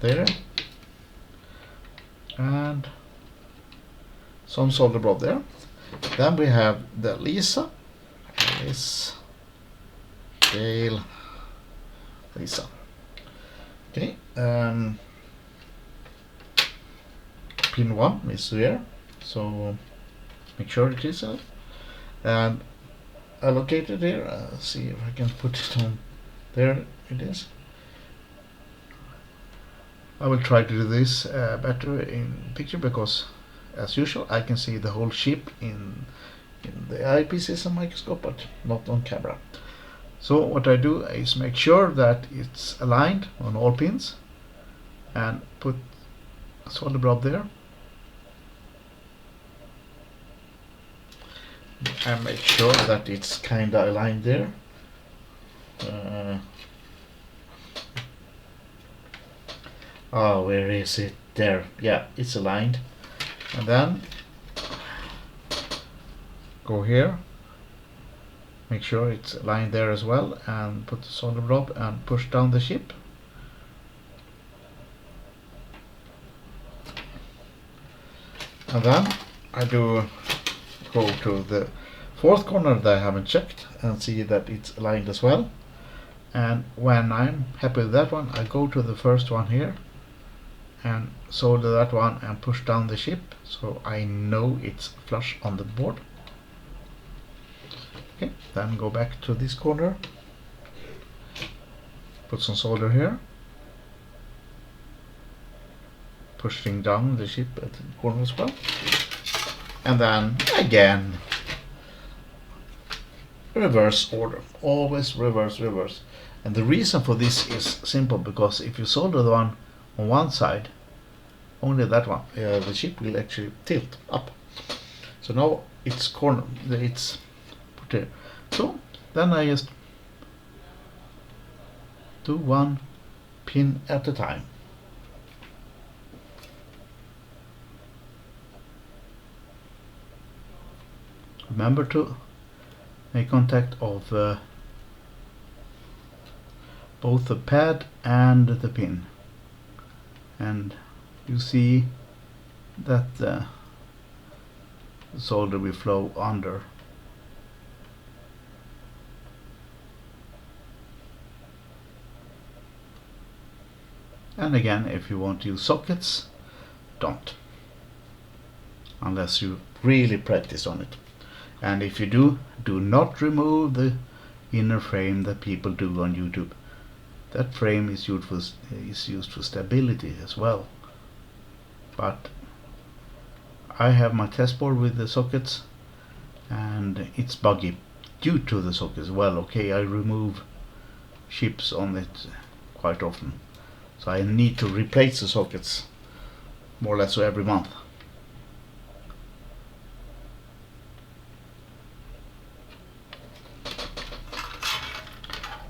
There. And some solder blob there. Then we have the Lisa. This scale Lisa. Okay. Pin 1 is there. So make sure it is out. And allocated here. See if I can put it on. There it is. I will try to do this better in picture because, as usual, I can see the whole chip in the eyepiece and microscope, but not on camera. So what I do is make sure that it's aligned on all pins and put a solder blob there. And make sure that it's kinda aligned there. Oh, where is it? There. Yeah, it's aligned. And then go here. Make sure it's aligned there as well, and put the solder blob and push down the chip. And then I do go to the fourth corner that I haven't checked and see that it's aligned as well. And when I'm happy with that one, I go to the first one here and solder that one and push down the chip so I know it's flush on the board. Okay, then go back to this corner, put some solder here, pushing down the chip at the corner as well. And then again, reverse order, always reverse. And the reason for this is simple, because if you solder the one on one side, only that one, the chip will actually tilt up. So now it's corner, it's put here. So then I just do one pin at a time. Remember to make contact of both the pad and the pin, and you see that the solder will flow under. And again, if you want to use sockets, don't, unless you really practice on it. And if you do not remove the inner frame that people do on YouTube. That frame is used for stability as well. But I have my test board with the sockets, and it's buggy due to the sockets as well. Okay, I remove chips on it quite often, so I need to replace the sockets more or less every month.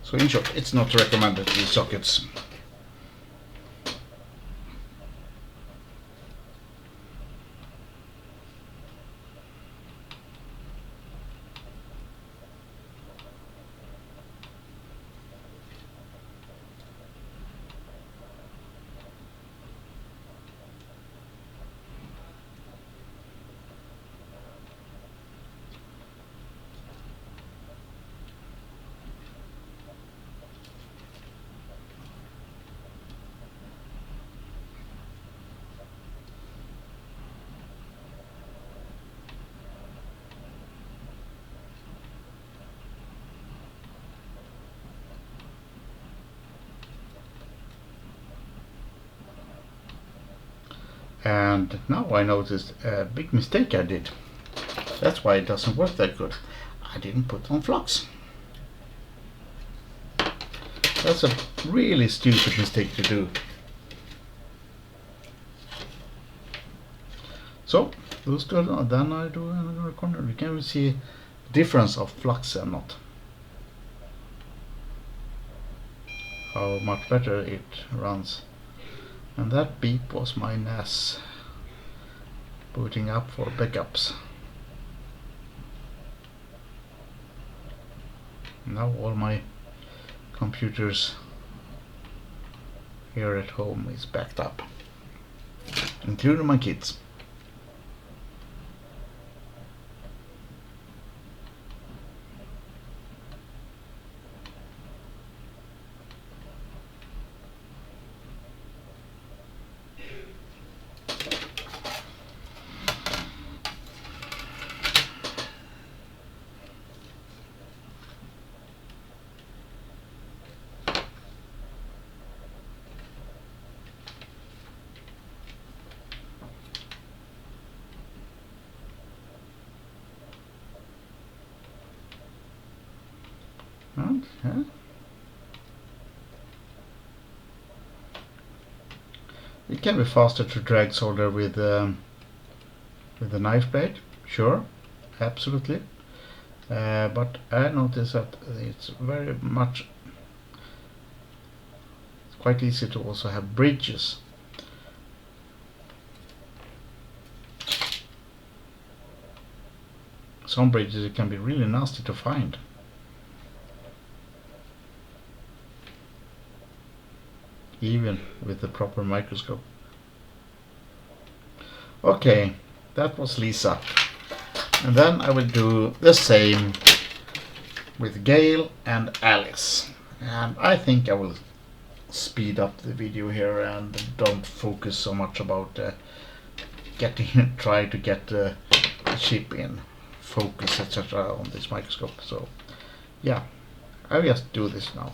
So in short, it's not recommended, these sockets. And now I noticed a big mistake I did. That's why it doesn't work that good. I didn't put on flux. That's a really stupid mistake to do. So those two, then I do another corner. You can see the difference of flux and not. How much better it runs. And that beep was my NAS booting up for backups. Now all my computers here at home is backed up, including my kids. Okay. It can be faster to drag solder with a knife blade, sure, absolutely. But I notice that it's very much quite easy to also have bridges. Some bridges it can be really nasty to find. Even with the proper microscope. Okay, that was Lisa. And then I will do the same with Gail and Alice. And I think I will speed up the video here and don't focus so much about try to get the chip in focus, etc. on this microscope. So yeah, I will just do this now.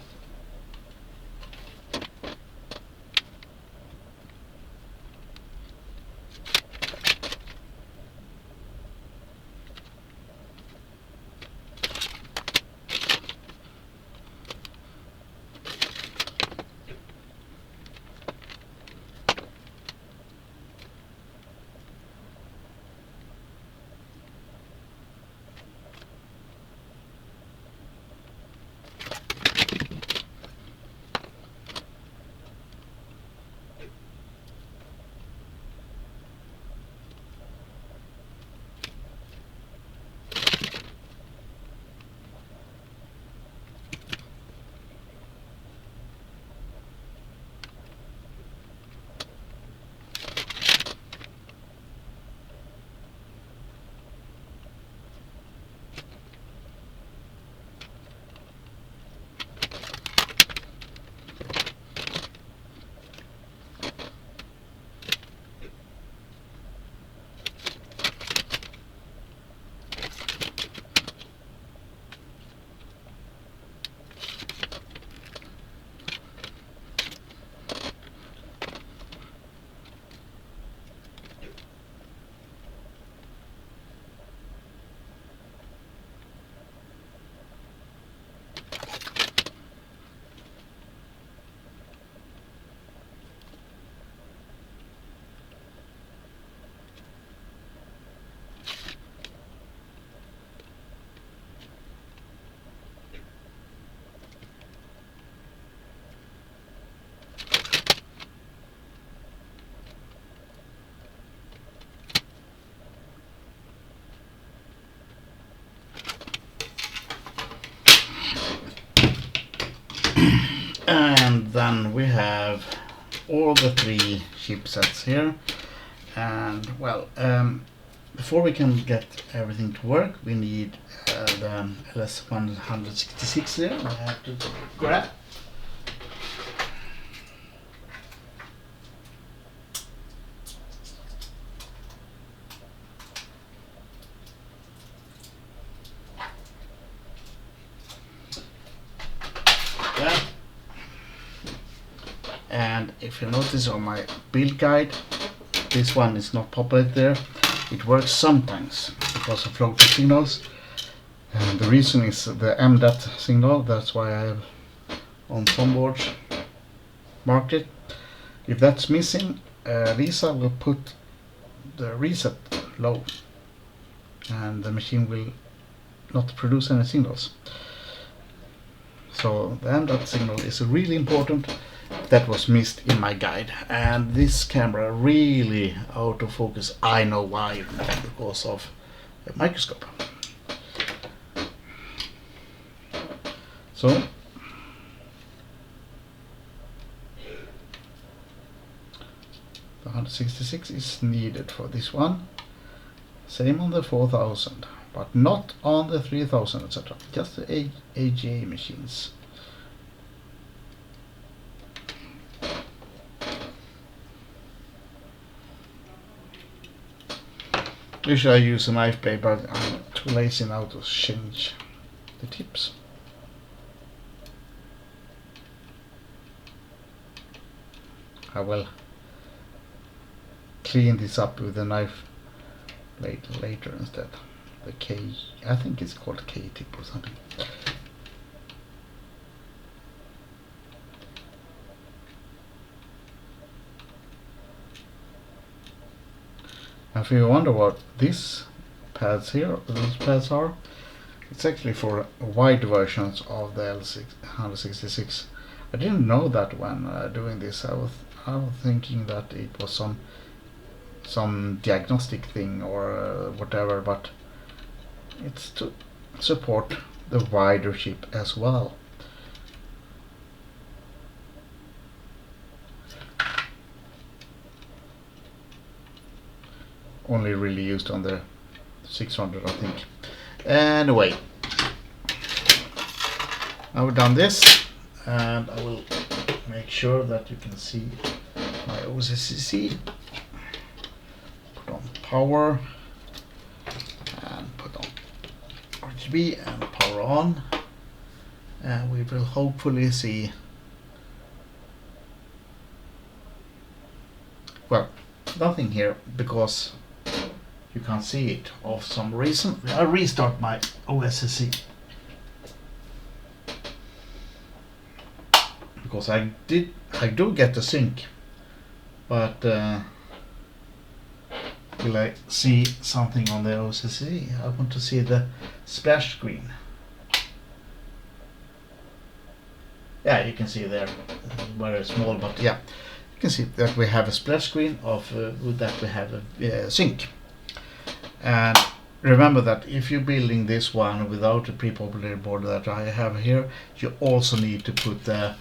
And then we have all the three chipsets here. And well, before we can get everything to work, we need the LS166 here. I have to grab. Yeah. And if you notice on my build guide, this one is not populated there. It works sometimes because of floating signals. And the reason is the MDAT signal. That's why I have on some boards marked it. If that's missing, Lisa will put the reset low and the machine will not produce any signals. So the MDAT signal is really important. That was missed in my guide, and this camera really out of focus. I know why, because of the microscope. So the 166 is needed for this one. Same on the 4000, but not on the 3000, etc. Just the AGA machines. Usually I use a knife blade, but I'm too lazy now to change the tips. I will clean this up with a knife blade later instead. The K, I think it's called K tip or something. If you wonder what these pads here, these pads are, it's actually for wide versions of the L166. I didn't know that when doing this. I was thinking that it was some diagnostic thing or whatever, but it's to support the wider chip as well. Only really used on the 600, I think. Anyway, now we've done this, and I will make sure that you can see my OCCC. Put on power and put on RGB and power on, and we will hopefully see, well, nothing here because you can't see it of some reason. I restart my OSSC because I do get the sync, but will I see something on the OSSC? I want to see the splash screen. Yeah, you can see there, very small, but yeah, you can see that we have a splash screen of that we have a sync. And remember that if you're building this one without a pre-populated board that I have here, you also need to put the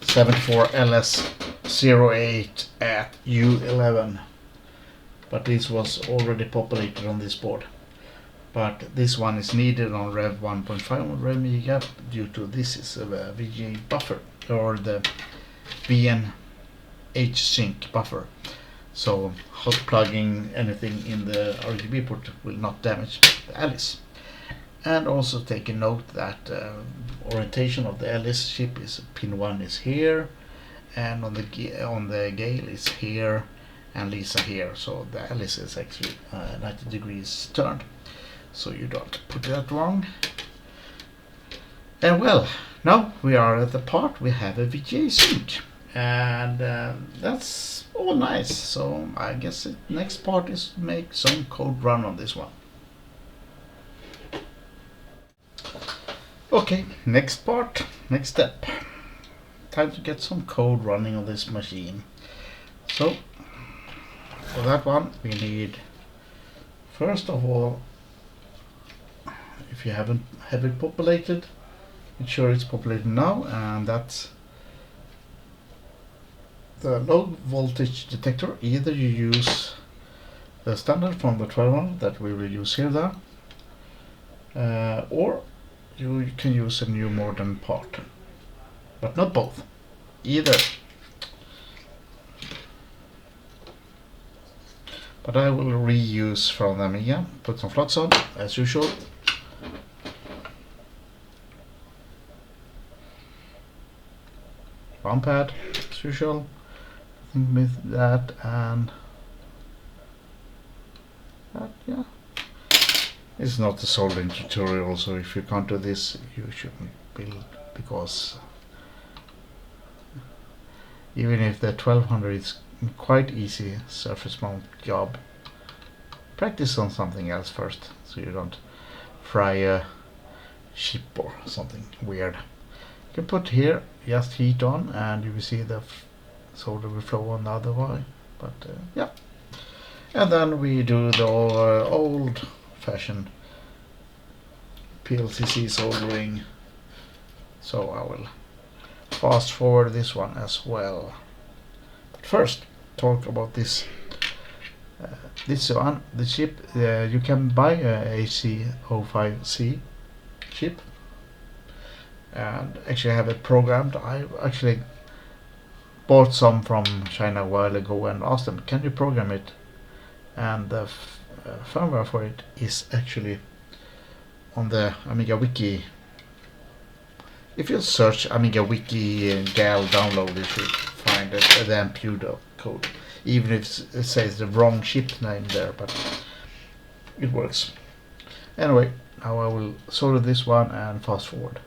74LS08 at U11. But this was already populated on this board. But this one is needed on Rev 1.5 on ReAmiga due to this is a VGA buffer, or the VN H-sync buffer, so hot plugging anything in the RGB port will not damage the Alice. And also take a note that orientation of the Alice chip is pin 1 is here, and on the Gale is here, and Lisa here, so the Alice is actually 90 degrees turned, so you don't put that wrong. And well, now we are at the part we have a VGA sync. And that's all nice, so I guess the next part is to make some code run on this one. Okay, next part, next step. Time to get some code running on this machine. So for that one we need, first of all, if you haven't have it populated. Make sure it's populated now, and that's the low voltage detector. Either you use the standard from the 1200 that we will use here then, or you can use a new modern part, but not both, either. But I will reuse from the Amiga, put some flux on as usual. One pad as usual, with that and that, yeah. It's not a soldering tutorial, so if you can't do this, you shouldn't build, because even if the 1200 is quite easy surface mount job, practice on something else first, so you don't fry a chip or something weird. You can put here, just heat on, and you will see the solder will flow on the other way. But yeah, and then we do the old-fashioned PLCC soldering. So I will fast forward this one as well. But first, talk about this. This one, the chip, you can buy a AC05C chip, and actually have it programmed. I actually bought some from China a while ago and asked them, can you program it? And the firmware for it is actually on the Amiga Wiki. If you search Amiga Wiki GAL download, you should find the MPU code, even if it says the wrong chip name there, but it works. Anyway, now I will solder this one and fast forward.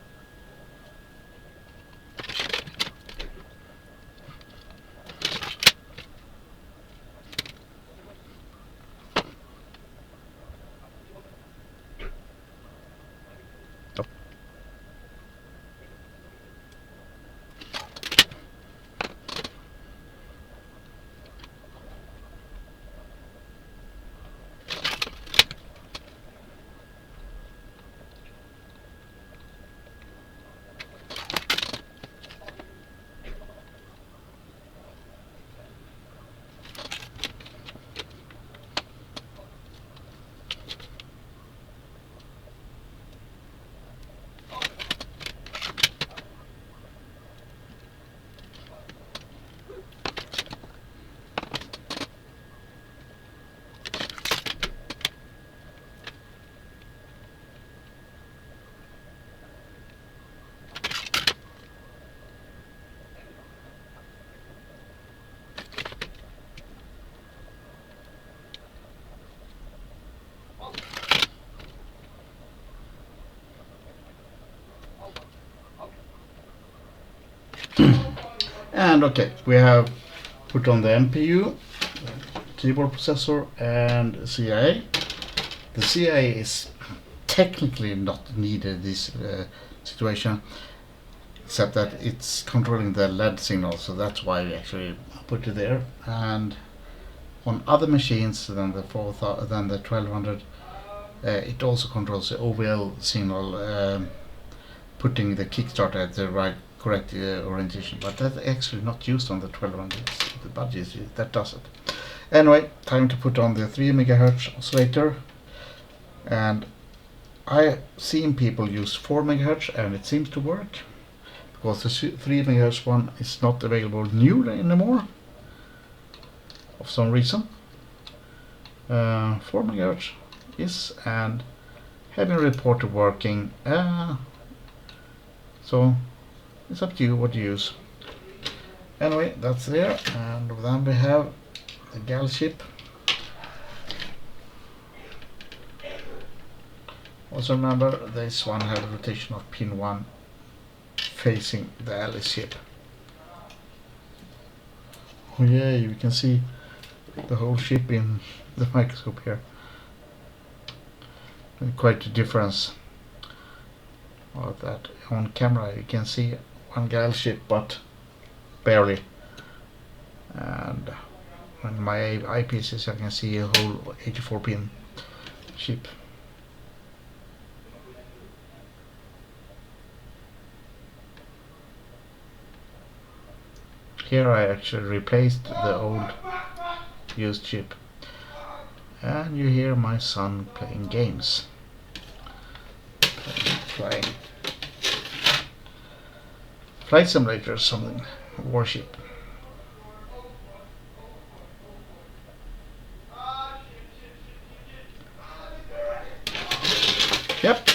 And okay, we have put on the MPU, keyboard processor, and CIA. The CIA is technically not needed in this situation, except that it's controlling the LED signal, so that's why we actually put it there. And on other machines than the 1200, it also controls the OVL signal, putting the kickstart at the correct orientation, but that's actually not used on the 1200. The budget that does it. Anyway, time to put on the 3 MHz oscillator, and I've seen people use 4 MHz and it seems to work, because the 3 MHz one is not available new anymore of some reason. 4 MHz is, and having reported working, so it's up to you what you use. Anyway, that's there, and then we have the GAL chip. Also remember, this one has a rotation of pin 1 facing the Alice chip. Oh yeah, you can see the whole chip in the microscope here. Quite a difference of that. On camera you can see one GAL chip, but barely. And on my eyepieces I can see a whole 84 pin chip. here I actually replaced the old used chip. And you hear my son playing games. Flying Flight Simulator or something. Warship. Yep.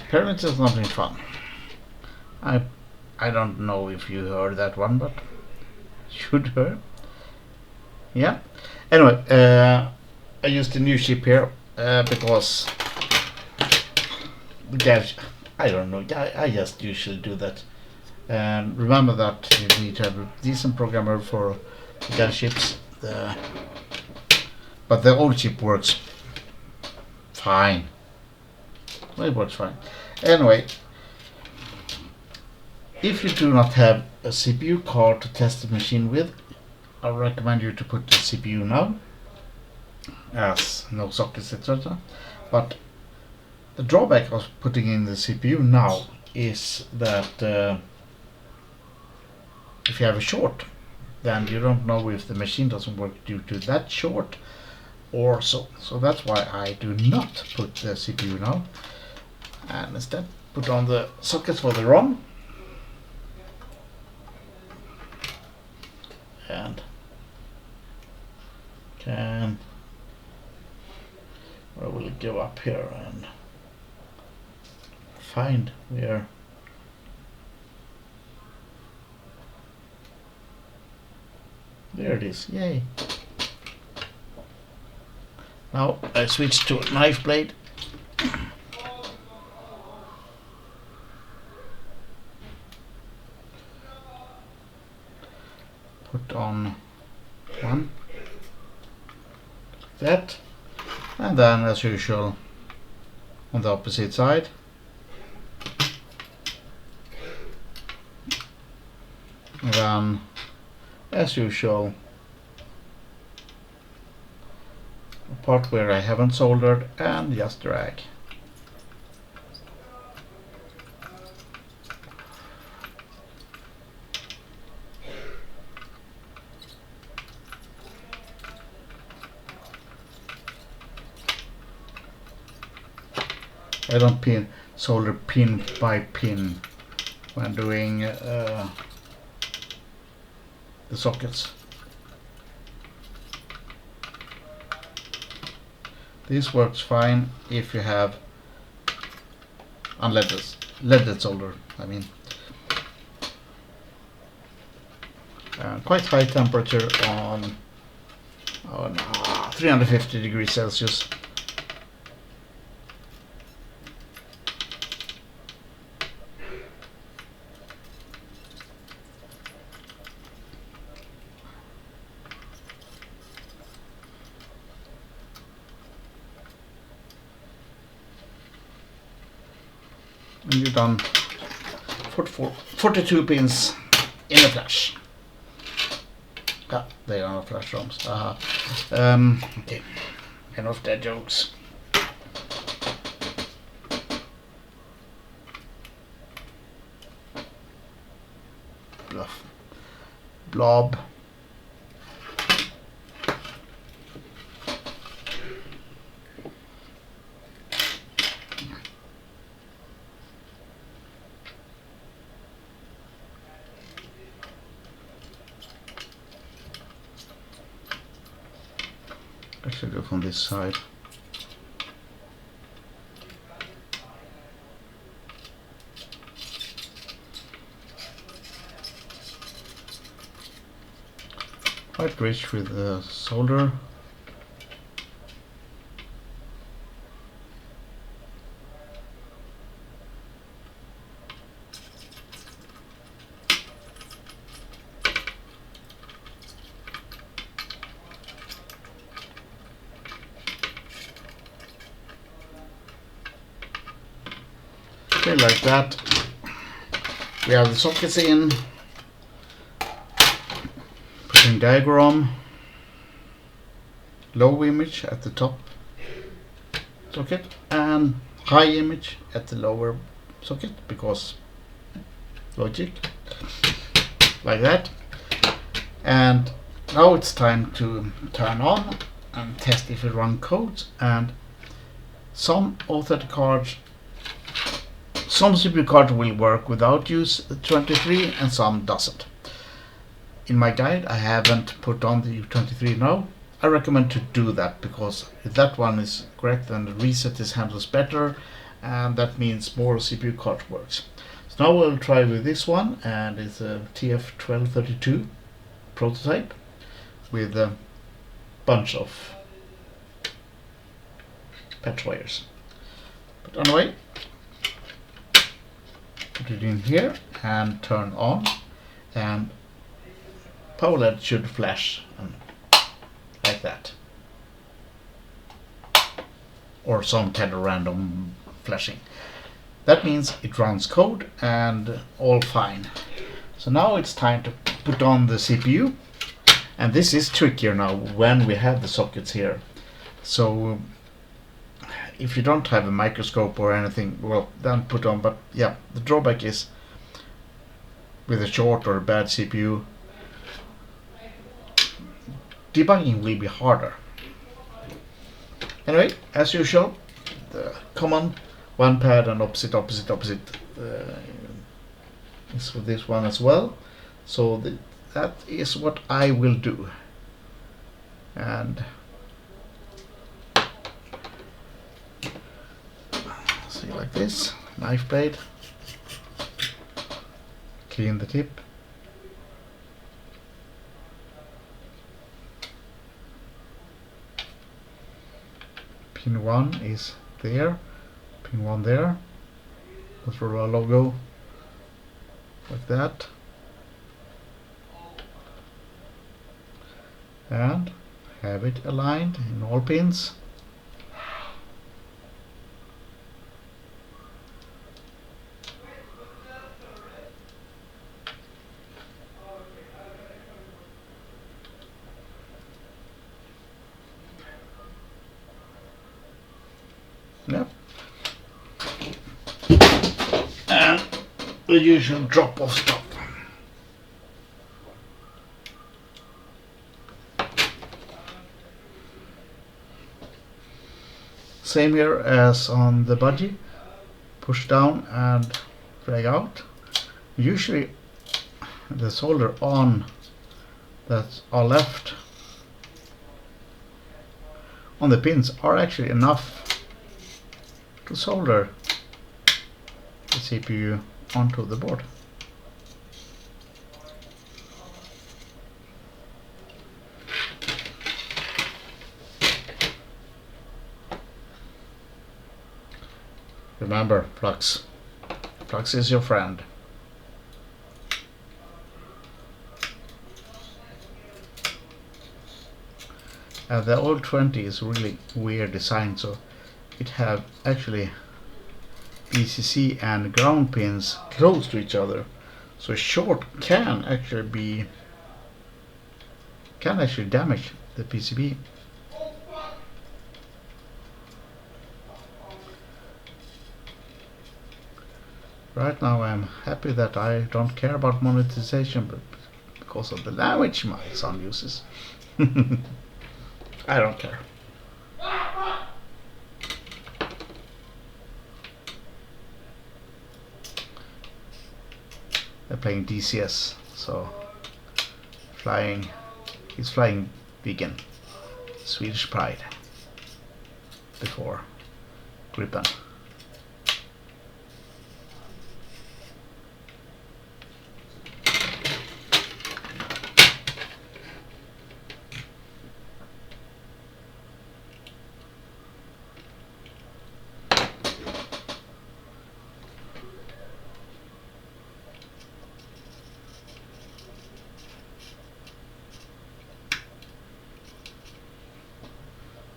Apparently it's nothing fun. I don't know if you heard that one, but should heard. Yeah. Anyway, I used a new chip here because the guys, I don't know. I just usually do that. And remember that you need to have a decent programmer for gas chips. But the old chip works fine. Well, it works fine. Anyway, if you do not have a CPU card to test the machine with, I recommend you to put the CPU now, as no sockets, etc. But the drawback of putting in the CPU now is that if you have a short, then you don't know if the machine doesn't work due to that short or so. So that's why I do not put the CPU now, and instead put on the sockets for the ROM. And I will go up here and find where there it is. Yay. Now I switch to a knife blade. Put on one, like that, and then as usual on the opposite side. And then as usual a part where I haven't soldered, and just drag. I don't solder pin by pin when doing the sockets. This works fine if you have leaded solder. I mean, quite high temperature on 350 degrees Celsius. And you've done 42 pins in the flash. Ah, they are not flash ROMs. Okay, enough dead jokes. Blob. I should go from this side. Quite rich with the solder. Okay, like that. We have the sockets in. Put in diagram. low image at the top socket and high image at the lower socket, because logic, like that. And now it's time to turn on and test if it runs codes. And some OTHET cards, some CPU cards will work without U23 and some doesn't. In my guide I haven't put on the U23 now. I recommend to do that, because if that one is correct, then the reset is handles better, and that means more CPU card works. So now we'll try with this one, and it's a TF1232 prototype with a bunch of patch wires. But anyway, put it in here and turn on, and power LED should flash like that, or some kind of random flashing. That means it runs code and all fine. So now it's time to put on the CPU, and this is trickier now when we have the sockets here. So if you don't have a microscope or anything, well, then put on. But yeah, the drawback is with a short or a bad CPU, debugging will be harder. Anyway, as usual, the common one pad and opposite is for this one as well. So that is what I will do. And see, like this, knife blade, clean the tip. Pin 1 is there, pin 1 there. That's for our logo, like that. And have it aligned in all pins. Yep. And the usual drop of stuff. Same here as on the budgie. Push down and drag out. Usually the solder on that are left on the pins are actually enough to solder the CPU onto the board. Remember, flux. Flux is your friend. The old 20 is really weird design, so it have actually BCC and ground pins close to each other, so short can actually damage the PCB. Right now I'm happy that I don't care about monetization, but because of the language my son uses. I don't care. They're playing DCS, so he's flying vegan, Swedish Pride, before Gripen.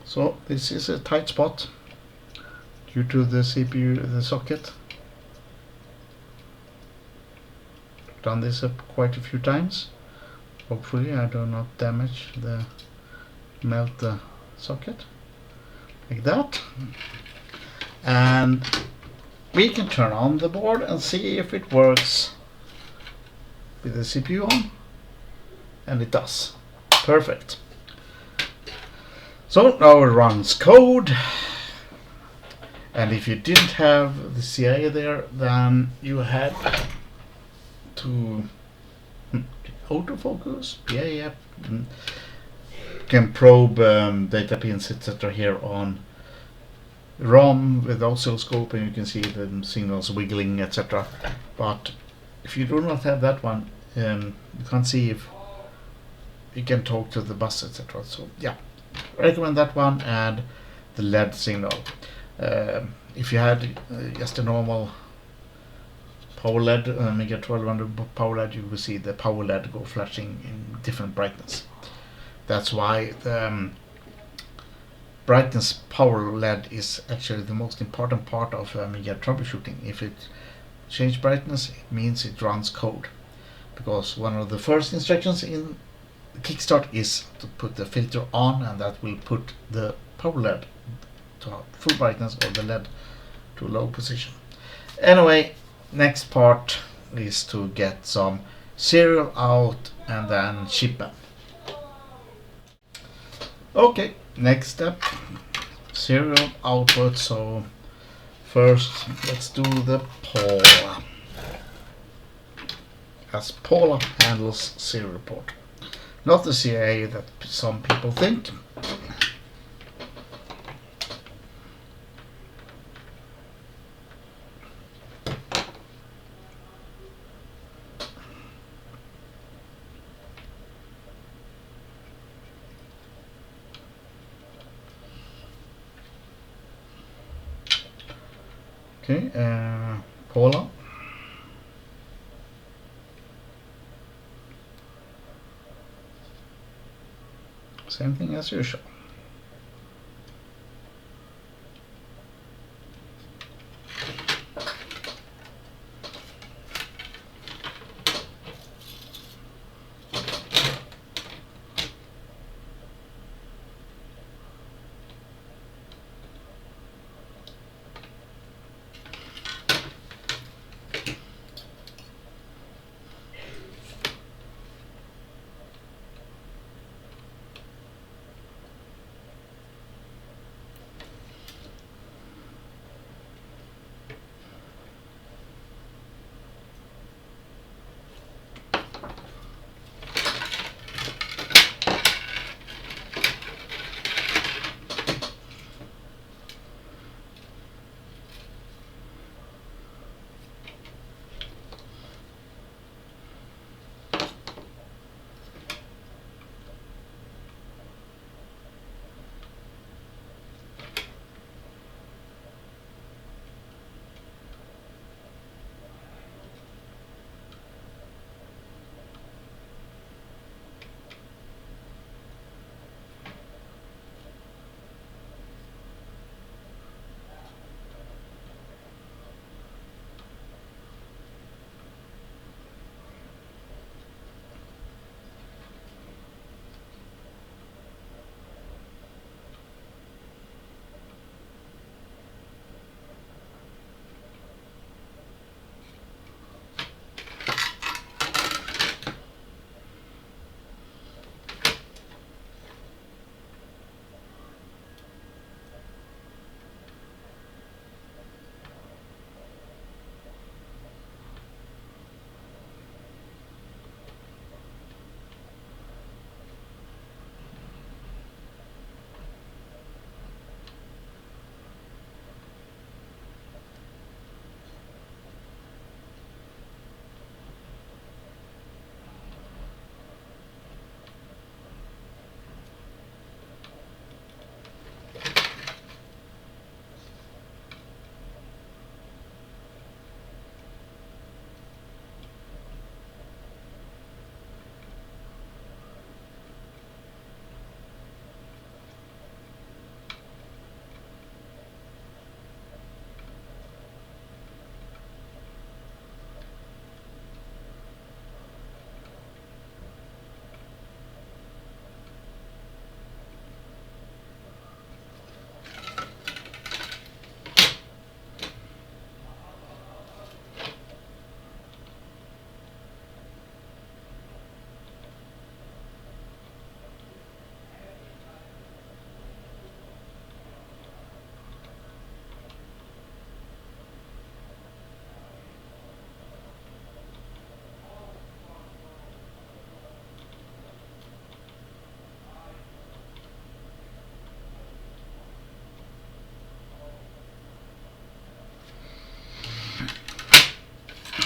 So this is a tight spot due to the CPU, the socket. Done this up quite a few times. Hopefully I do not melt the socket like that, and we can turn on the board and see if it works with the CPU on, and it does. Perfect. So now it runs code, and if you didn't have the CIA there, then you had to autofocus. Yeah. Can probe data pins, etc. here on ROM with oscilloscope, and you can see the signals wiggling, etc. But if you do not have that one, you can't see if you can talk to the bus, etc. So yeah, I recommend that one, and the LED signal. If you had just a normal power LED, Amiga 1200 power LED, you will see the power LED go flashing in different brightness. That's why the brightness power LED is actually the most important part of Amiga troubleshooting. If it changes brightness, it means it runs code, because one of the first instructions in Kickstart is to put the filter on, and that will put the power LED to full brightness or the LED to low position. Anyway, next part is to get some serial out and then ship them. Okay, next step, serial output. So first let's do the Paula, as Paula handles serial port, not the CIA that some people think. Okay, Paula. Same thing as usual.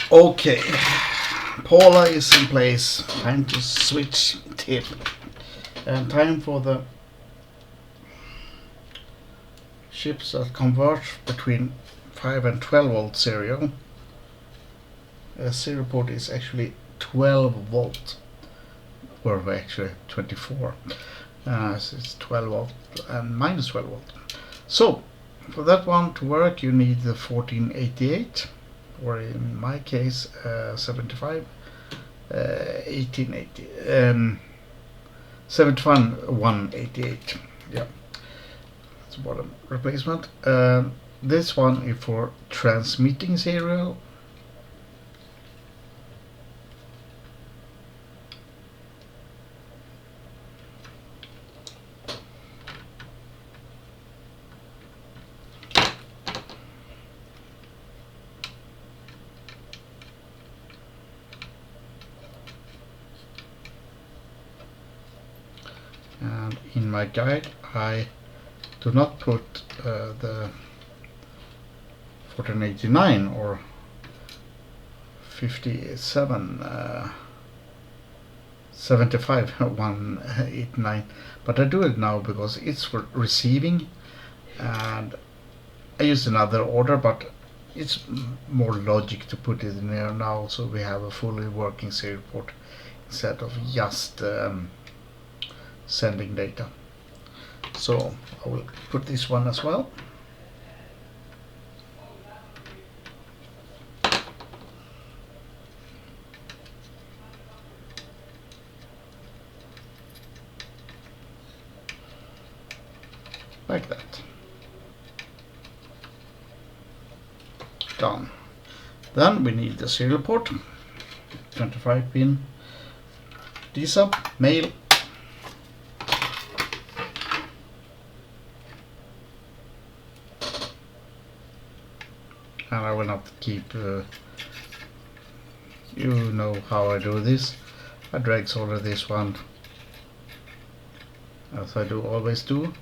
Okay, Paula is in place. Time to switch tip. And time for the chips that convert between 5 and 12 volt serial. Serial port is actually 12 volt, or actually 24. So it's 12 volt and minus 12 volt. So for that one to work, you need the 1488, or in my case 75, 1880, 7188. Yeah, it's bottom replacement. This one is for transmitting serial. And in my guide I do not put the 1489 or 57 75 189, but I do it now because it's for receiving, and I use another order, but it's more logic to put it in there now, so we have a fully working serial port instead of just sending data. So I will put this one as well. Like that. Done. Then we need the serial port, 25 pin, D-sub, male. And I will not keep, you know how I do this. I drag solder this one, as I do always do.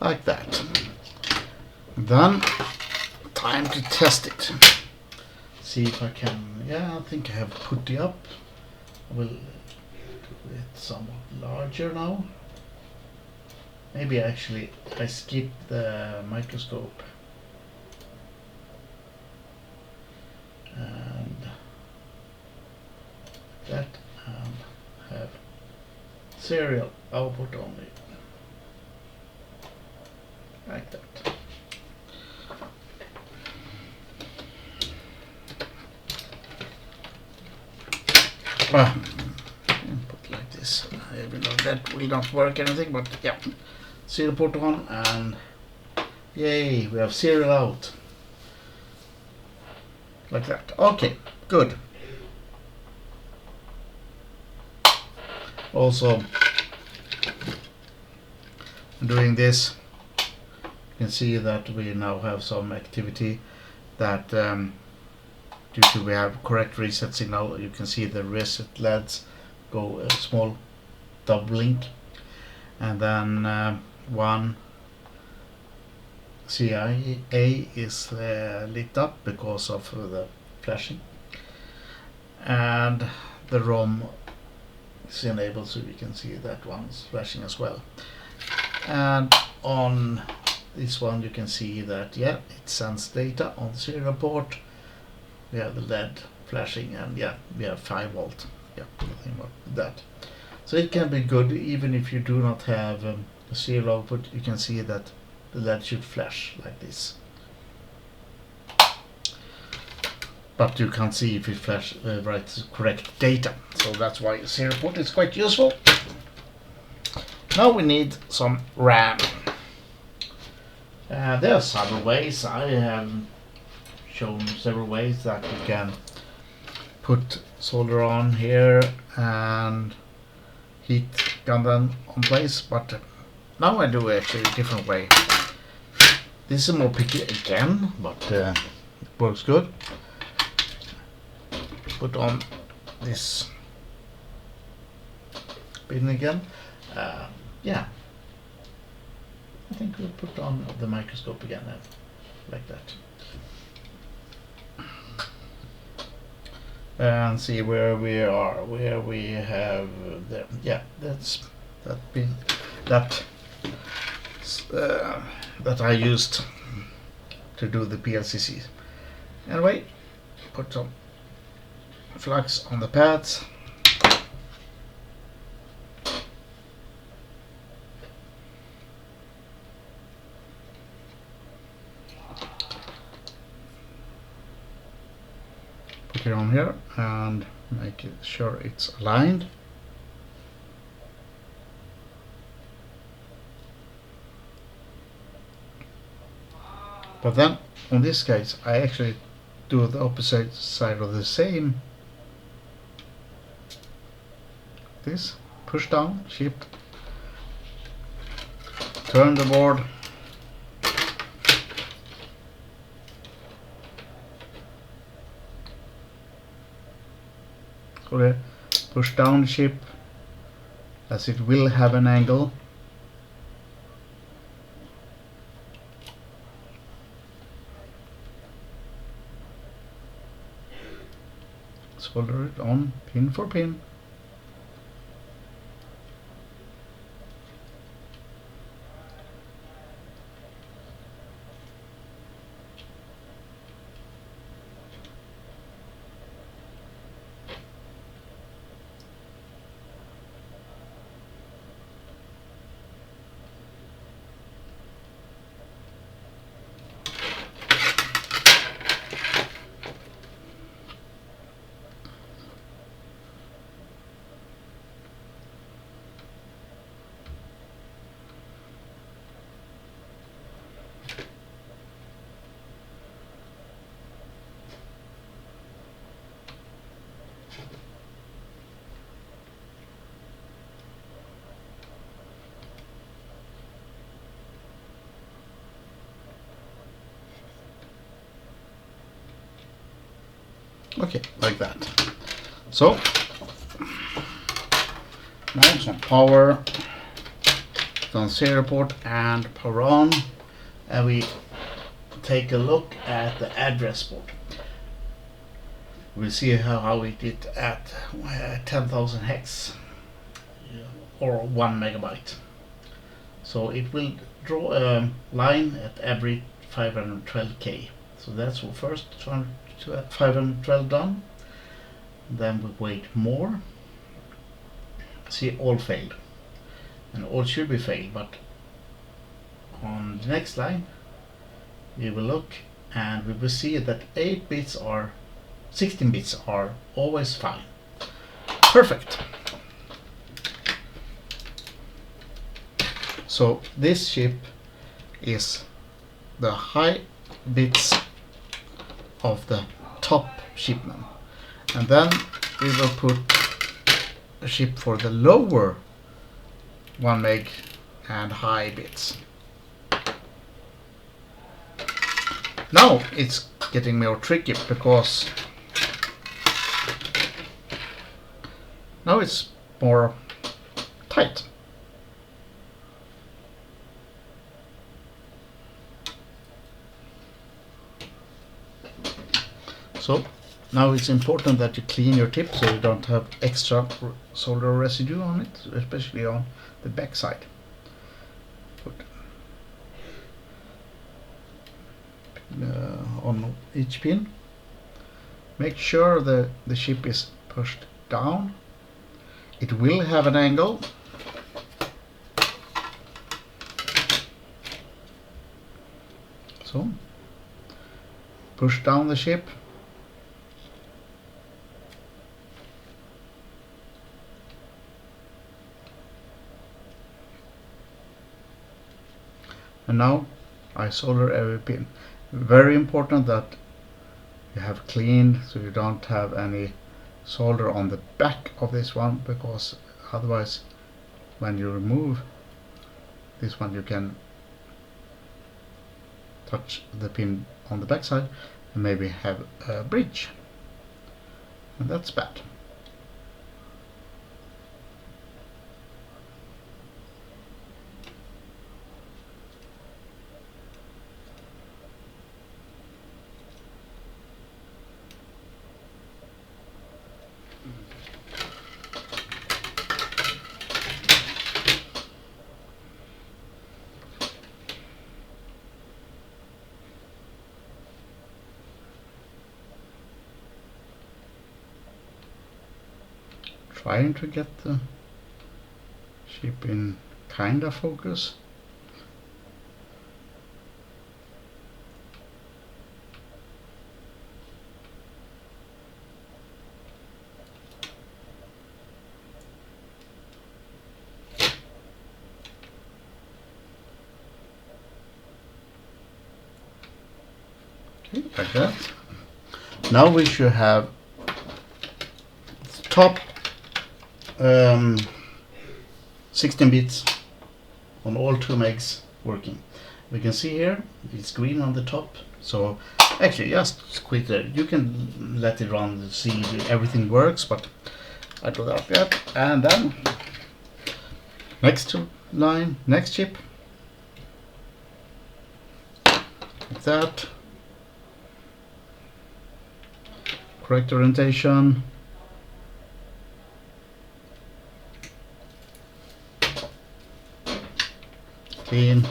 Like that. Then time to test it. See if I can. Yeah, I think I have put it up. I will do it somewhat larger now. Maybe actually I skip the microscope and that, and have serial output only. Like that. Put like this. Even though that will not work anything, but yeah. Serial port on, and yay, we have serial out. Like that. Okay, good. Also, doing this, you can see that we now have some activity that due to we have correct reset signal. You can see the reset LEDs go a small double blink, and then one CIA is lit up because of the flashing, and the ROM is enabled, so we can see that one's flashing as well. And on this one you can see that, yeah, it sends data on the serial port. We have the LED flashing, and yeah, we have 5 volt. Yeah, nothing more than that. So it can be good even if you do not have a serial output. You can see that the LED should flash like this, but you can't see if it writes correct data. So that's why serial port is quite useful. Now we need some RAM. There are several ways. I have shown several ways that you can put solder on here and heat gun them on place, but now I do actually a different way. This is more picky again, but it works good. Put on this pin again. Yeah, I think we'll put on the microscope again, like that. And see where we are, where we have there. Yeah, that's that pin that I used to do the PLCC. Anyway, put some flux on the pads. Put it on here and make sure it's aligned. But then, on this case, I actually do the opposite side of the same. This, push down, shift, turn the board, okay, push down the ship, as it will have an angle. Solder it on pin for pin. Okay, like that. So now some power on serial port and power on, and we take a look at the address port. We'll see how it did at 10,000 hex or 1 megabyte. So it will draw a line at every 512k. So that's the first 512 done. Then we wait more. See, all failed, and all should be failed, but on the next line we will look and we will see that 8 bits or 16 bits are always fine. Perfect. So this chip is the high bits of the top shipment, and then we will put a chip for the lower 1 meg and high bits. Now it's getting more tricky because now it's more tight. So now it's important that you clean your tip so you don't have extra solder residue on it, especially on the back side. Put on each pin. Make sure that the chip is pushed down. It will have an angle. So push down the chip. And now I solder every pin. Very important that you have cleaned so you don't have any solder on the back of this one, because otherwise when you remove this one you can touch the pin on the backside and maybe have a bridge, and that's bad. Trying to get the ship in kinda focus. Okay, like that. Now we should have top 16 bits on all 2 megs working. We can see here it's green on the top, so actually just quickly you can let it run to see if everything works, but I do that yet. And then next line, next chip, like that, correct orientation, clean,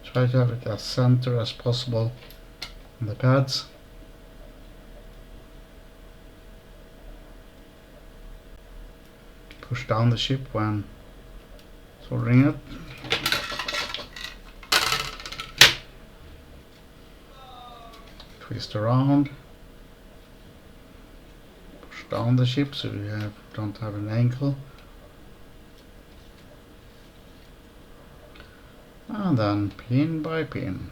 try to have it as center as possible on the pads. Push down the ship when soldering it. Twist around. Push down the ship so you don't have an angle. And then pin by pin.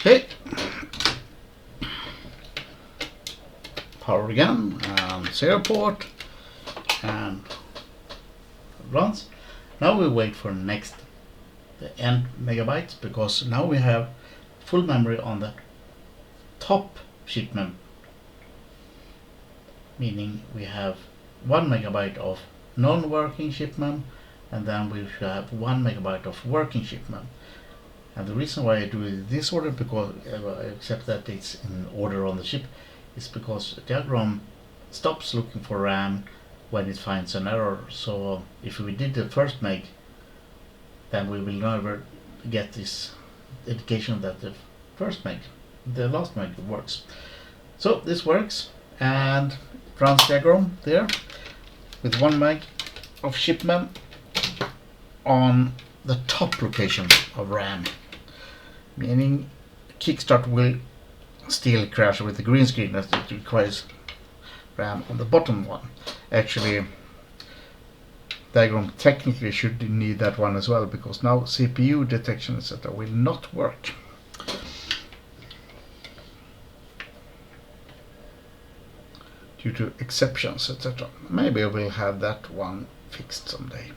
Okay, power again, and 0 port, and runs. Now we wait for the end megabytes, because now we have full memory on the top shipment, meaning we have 1 megabyte of non-working shipment, and then we should have 1 megabyte of working shipment. And the reason why I do it in this order, because except that it's in order on the chip, is because the diagram stops looking for RAM when it finds an error. So if we did the first meg, then we will never get this indication that the last meg works. So this works, and runs diagram there with 1 meg of shipment on the top location of RAM, meaning Kickstart will still crash with the green screen as it requires RAM on the bottom one. Actually, diagram technically should need that one as well, because now CPU detection etc. will not work. Due to exceptions etc. Maybe we'll have that one fixed someday.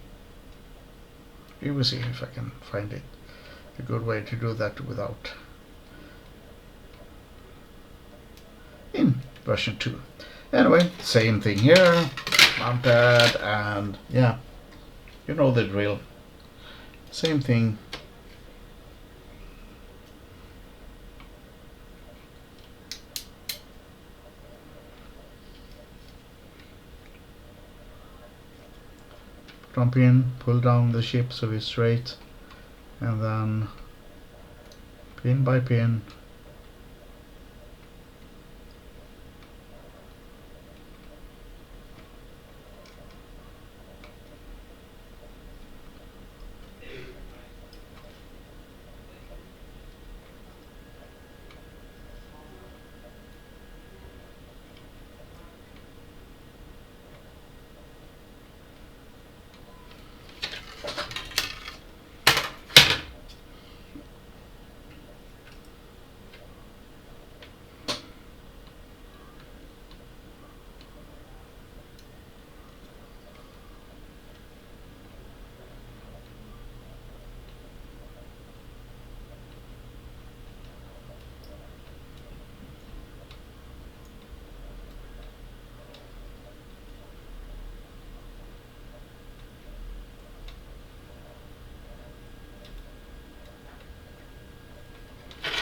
We will see if I can find it. A good way to do that without version 2. Anyway, same thing here, mounted, and yeah, you know the drill. Same thing. Jump in, pull down the ship so it's straight, and then pin by pin.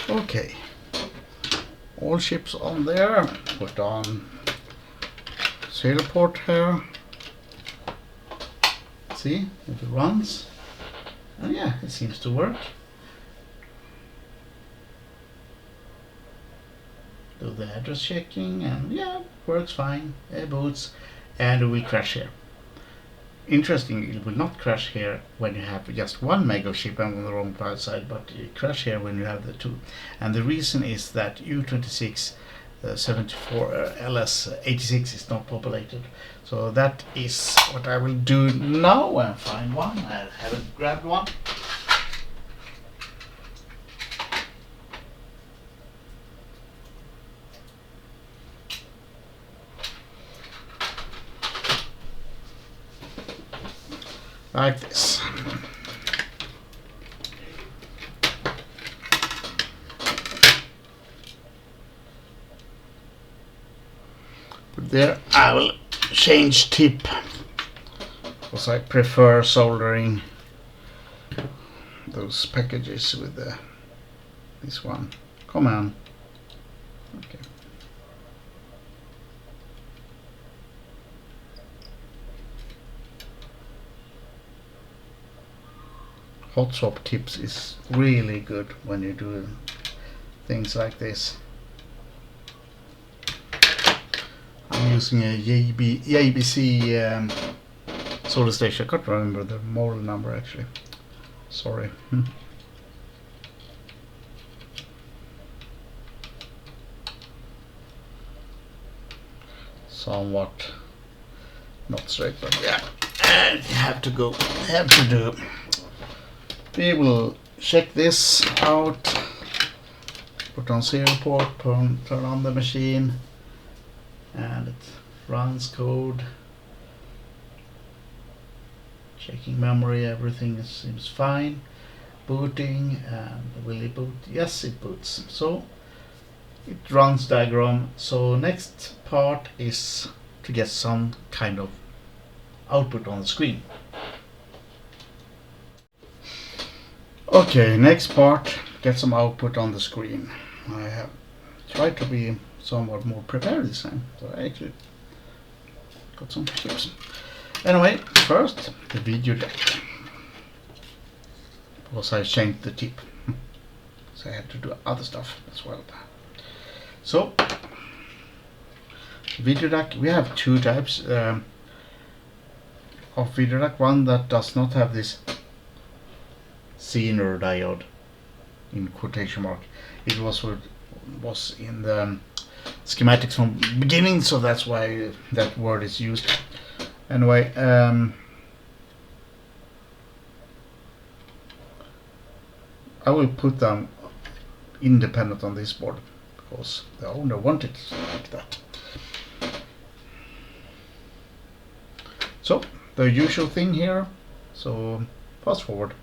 Okay, all ships on there. Put on sail port here. See if it runs, and yeah, it seems to work. Do the address checking, and yeah, works fine. It boots, and it will crash here. Interesting, it will not crash here when you have just one mega ship and on the wrong side, but it crash here when you have the two. And the reason is that U26 74 LS86 is not populated. So that is what I will do now and find one. I haven't grabbed one. Like this. But there I will change tip because I prefer soldering those packages with this one. Come on. Okay. Hot swap tips is really good when you do things like this. I'm using a JBC solder station. I can't remember the model number actually. Sorry. Somewhat not straight, but yeah, and you have to go. Have to do. We will check this out, put on serial port, turn on the machine, and it runs code, checking memory, everything seems fine, booting, and will it boot? Yes, it boots. So it runs diagram. So next part is to get some kind of output on the screen. Okay, next part, get some output on the screen. I have tried to be somewhat more prepared this time, so I actually got some tips. Anyway, first, the video deck. Because I changed the tip, so I had to do other stuff as well. So, video deck, we have two types of video deck. One that does not have this Zener diode in quotation mark. It was in the schematics from the beginning, so that's why that word is used. Anyway, I will put them independent on this board because the owner wanted it like that. So the usual thing here, so fast forward.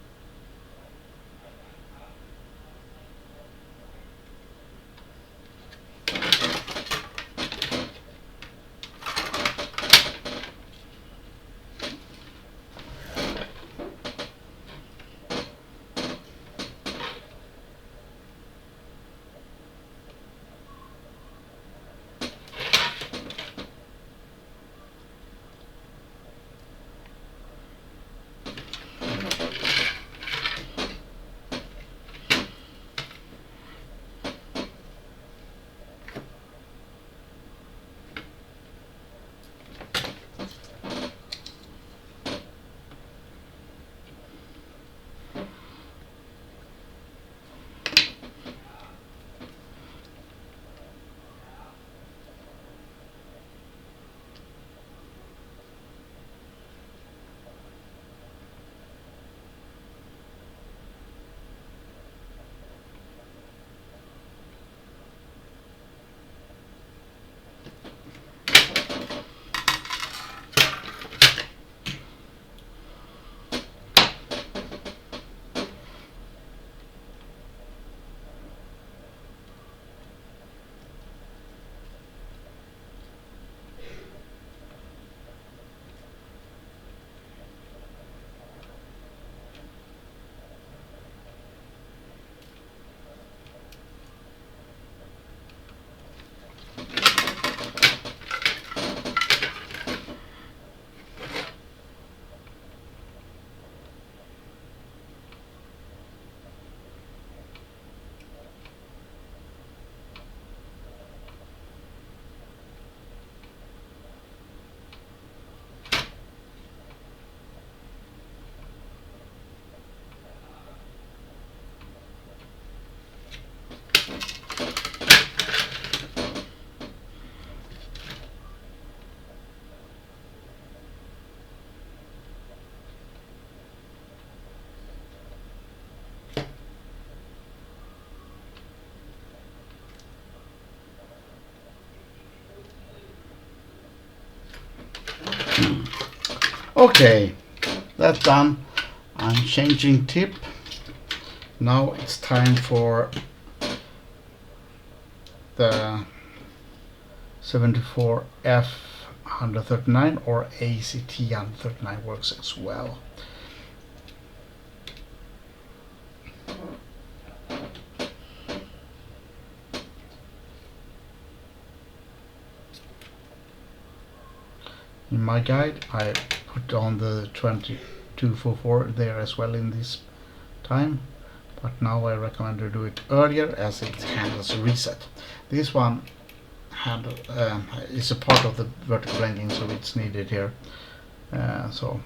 Okay, that's done. I'm changing tip. Now it's time for the 74F139 or ACT139 works as well. In my guide I put on the 2244 there as well in this time, but now I recommend to do it earlier as it handles reset. This one is a part of the vertical blending, so it's needed here. So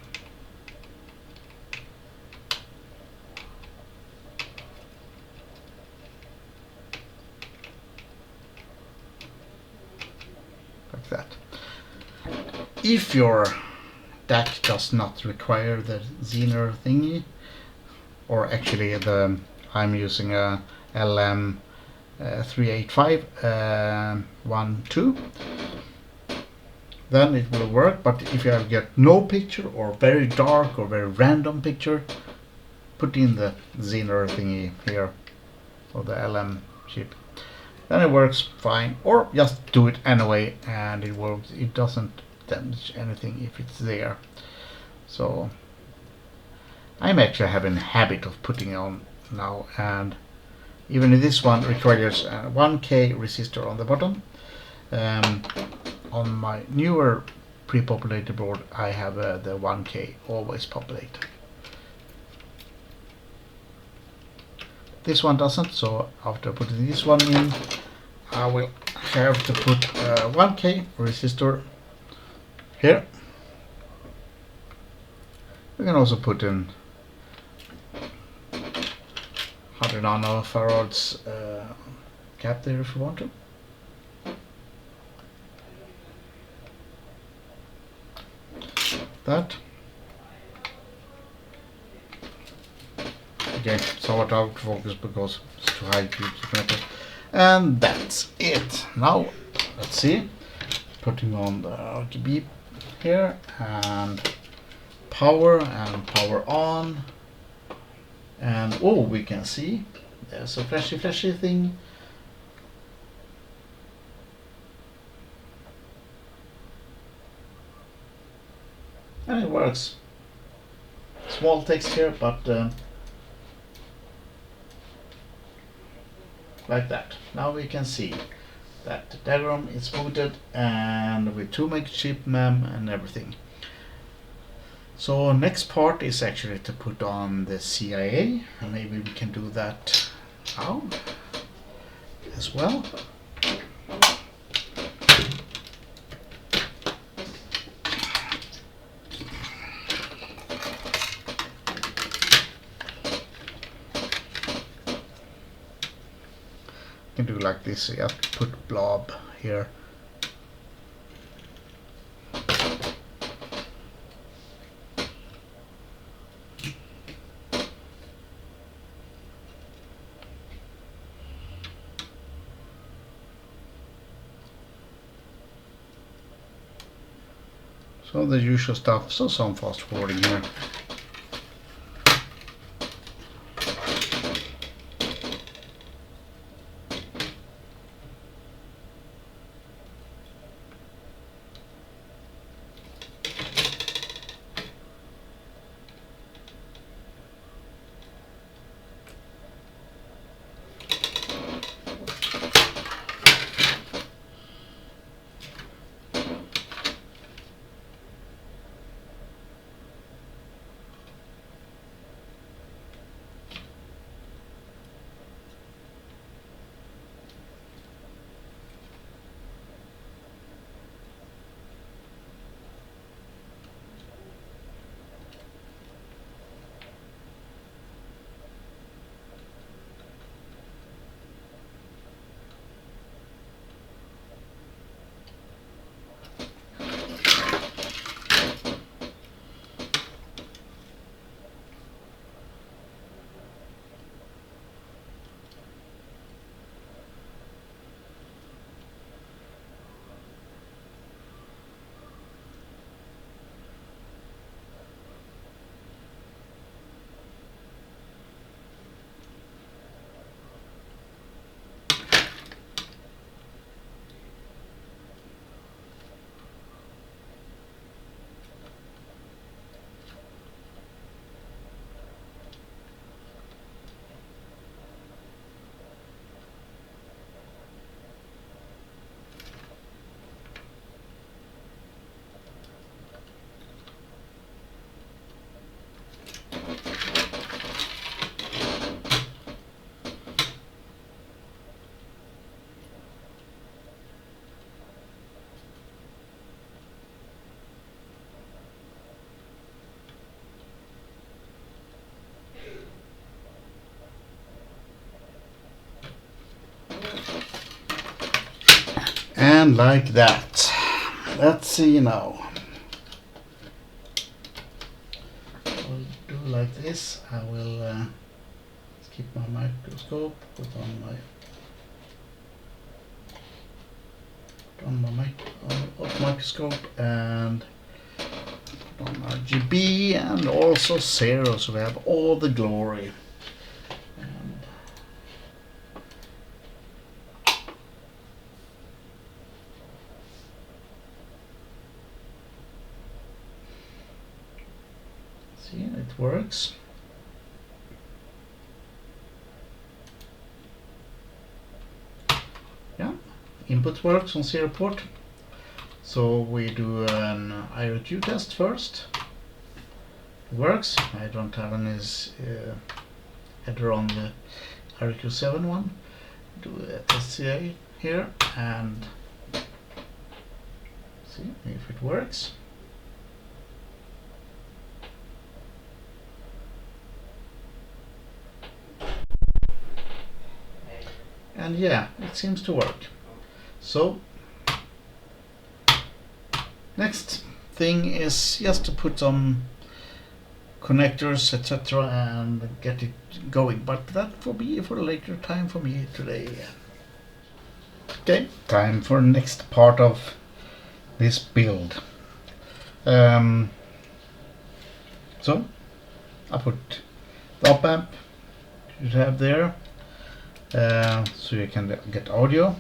like that. If your DAC does not require the Zener thingy, or actually I'm using a LM 38512, then it will work. But if you have got no picture or very dark or very random picture, put in the Zener thingy here or the LM chip, then it works fine. Or just do it anyway and it works. It doesn't damage anything if it's there. So I'm actually having a habit of putting it on now, and even this one requires a 1K resistor on the bottom. On my newer pre-populated board I have the 1K always populated. This one doesn't, so after putting this one in I will have to put a 1K resistor here. We can also put in 100 nanofarads cap there if you want to. That. Okay, somewhat out of focus because it's too high to connect. And that's it. Now let's see. Putting on the RGB here and power on. And oh, we can see there's a flashy thing. And it works. Small text here, but like that. Now we can see that the diagram is booted and with 2 meg chip mem and everything. So next part is actually to put on the CIA, and maybe we can do that now as well. You can do like this, you have to put blob here. So the usual stuff, so some fast forwarding here. And like that. Let's see now. I'll do like this. I will skip my microscope, put on my microscope and put on RGB and also zero, so we have all the glory. And see, it works. Yeah, input works on zero port. So we do an IRQ test first. It works. I don't have any header on the IRQ7 one. Do a SCA here and see if it works. And yeah, it seems to work. So next thing is just to put some connectors, etc., and get it going. But that will be for a later time for me today. Okay, time for next part of this build. So I put the op amp you have there. So you can get audio,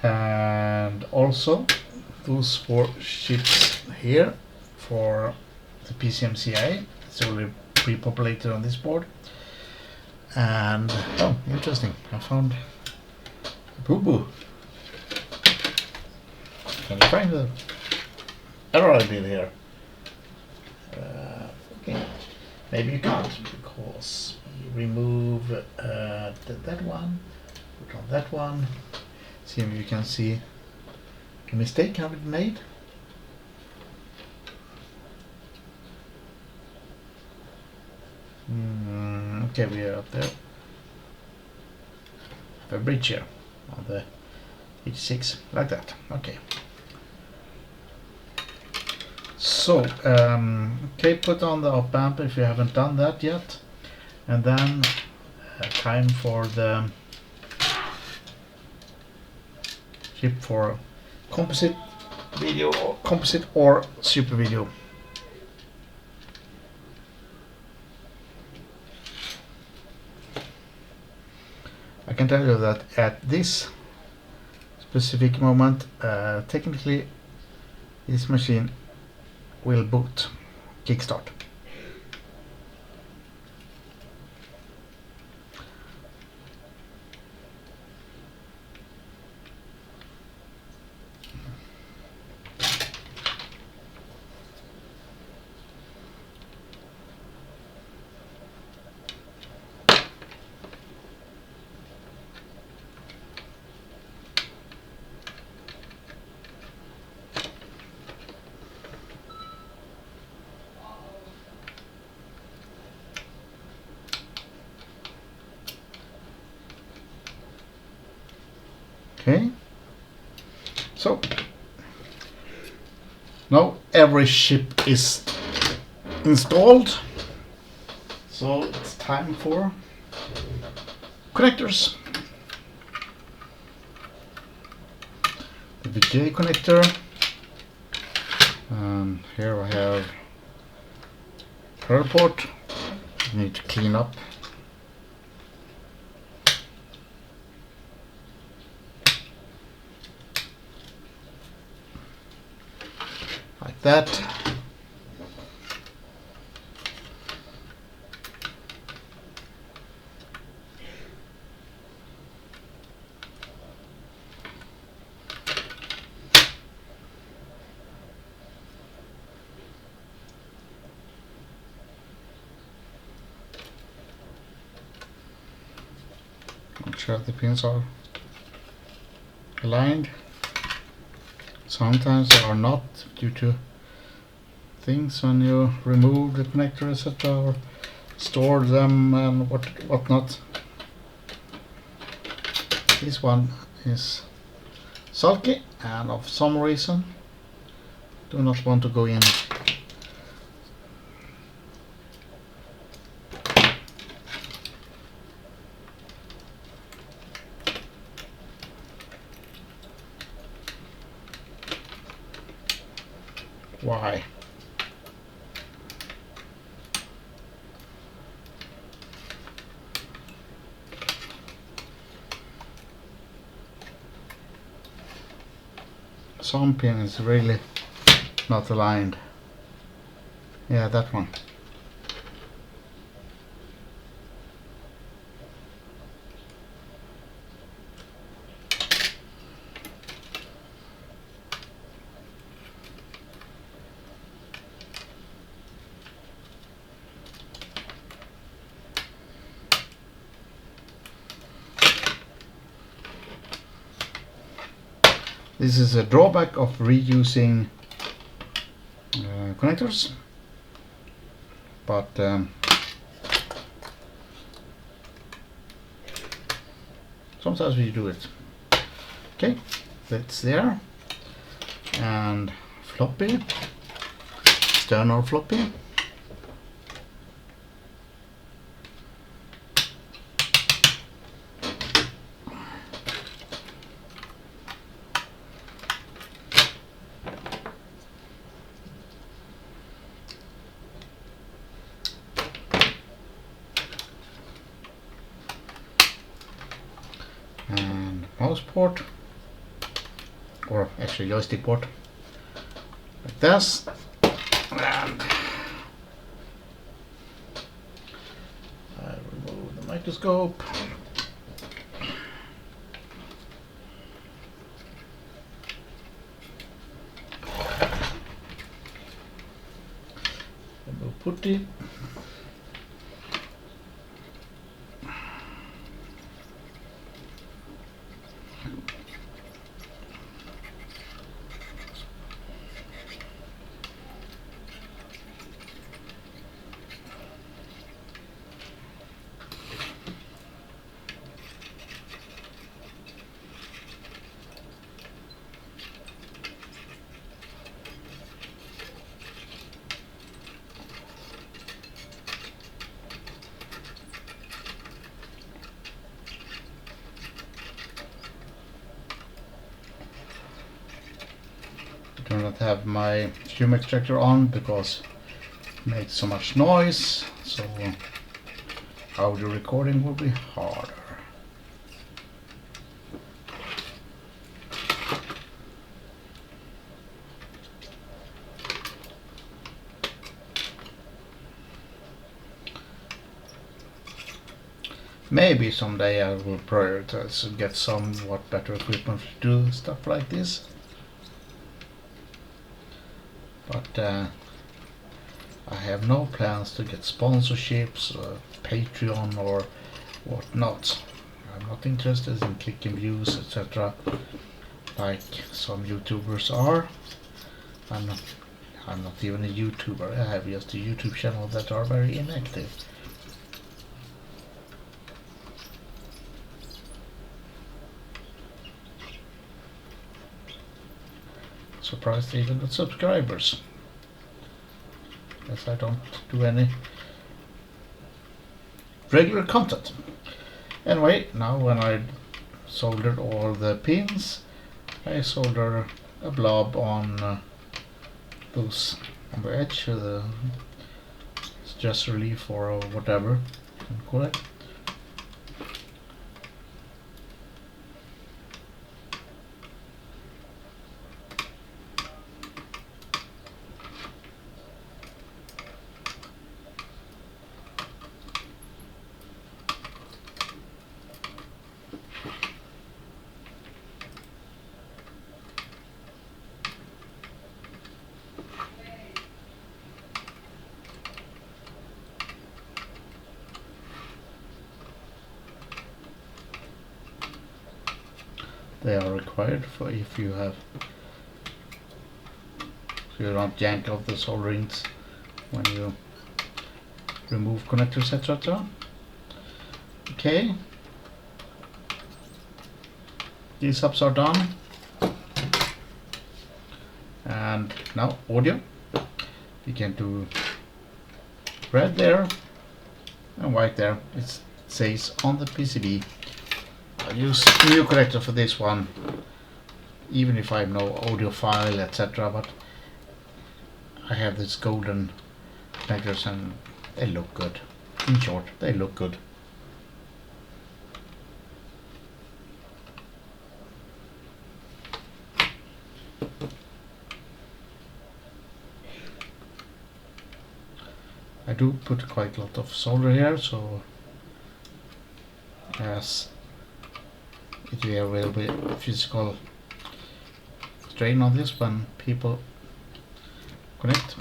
and also those 4 chips here for the PCMCI. It's already pre-populated on this board. And oh, interesting, I found a boo-boo. Can you find the error I did here? Okay, maybe you can't, because remove that one, put on that one. See if you can see a mistake have been made. Okay, we are up there. Have a bridge here on the H6 like that. Okay. So okay, put on the op amp if you haven't done that yet. And then time for the chip for composite video, or composite or super video. I can tell you that at this specific moment, technically this machine will boot, kickstart. Okay, so now every chip is installed, so it's time for connectors. The VGA connector, and here I have parallel port. I need to clean up. Like that. Make sure the pins are aligned. Sometimes they are not, due to things when you remove the connector, etc., or store them and whatnot. This one is sulky, and of some reason do not want to go in. Why? Some pin is really not aligned. Yeah, that one. This is a drawback of reusing connectors, but sometimes we do it. Okay, that's there. And floppy, external floppy. And mouse port, or actually joystick port, like this. And I remove the microscope. Remove putty. Do not have my fume extractor on because it makes so much noise, so audio recording will be harder. Maybe someday I will prioritize and get somewhat better equipment to do stuff like this. But I have no plans to get sponsorships, Patreon or whatnot. I'm not interested in clicking views, etc. like some YouTubers are. I'm not even a YouTuber. I have just a YouTube channel that are very inactive. Surprised they even got subscribers, as I don't do any regular content. Anyway, now when I soldered all the pins, I solder a blob on those on the edge, the stress relief or whatever you can call it. They are required for if you have, so you don't yank off the solderings when you remove connectors, etc. Okay, these ups are done. And now audio. We can do red there and white there. It says on the PCB. I'll use new connector for this one, even if I have no audio file, etc. But I have this golden connectors and they look good. In short, they look good. I do put quite a lot of solder here, so as it will be physical strain on this when people connect.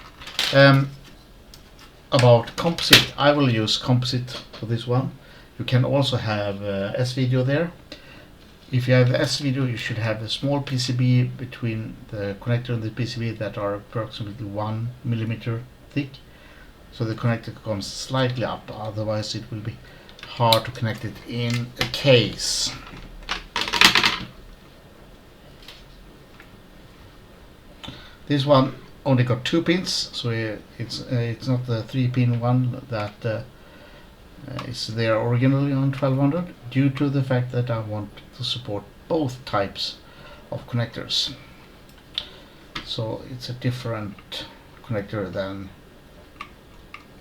About composite, I will use composite for this one. You can also have S-video there. If you have S-video, you should have a small PCB between the connector and the PCB that are approximately 1 millimeter thick. So the connector comes slightly up, otherwise it will be hard to connect it in a case. This one only got 2 pins, so it's not the 3-pin one that is there originally on 1200, due to the fact that I want to support both types of connectors. So it's a different connector than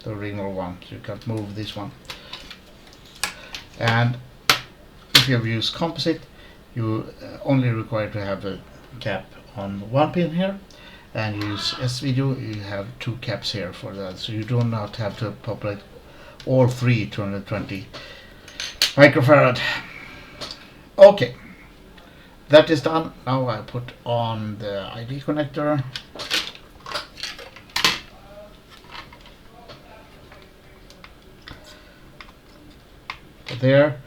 the original one. So you can move this one. And if you have used composite, you only require to have a cap on 1 pin here. And use S-video, you have 2 caps here for that, so you do not have to populate all 3 220 microfarad. Okay, that is done. Now I put on the ID connector. There,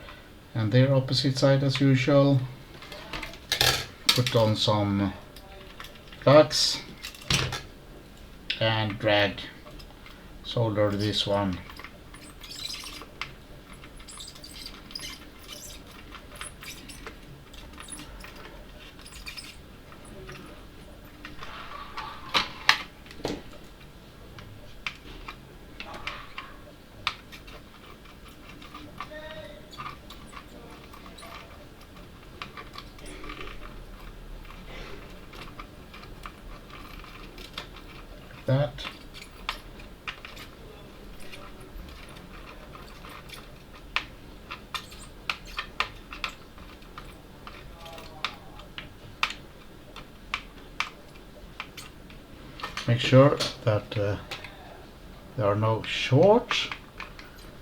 and their opposite side as usual. Put on some plugs and drag, solder this one. That. Make sure that there are no shorts,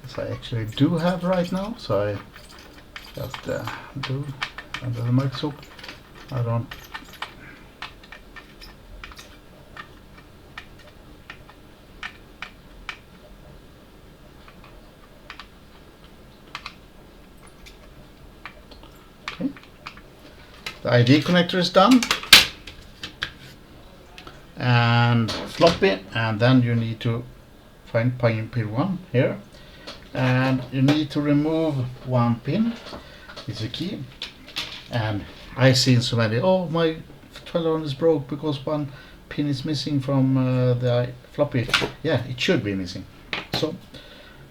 as I actually do have right now, so I just do under the microscope. I don't. Okay. The ID connector is done. And floppy, and then you need to find pin 1 here, and you need to remove 1 pin. It's a key, and I've seen so many, oh, my 1200 is broke because 1 pin is missing from the floppy. Yeah, it should be missing. So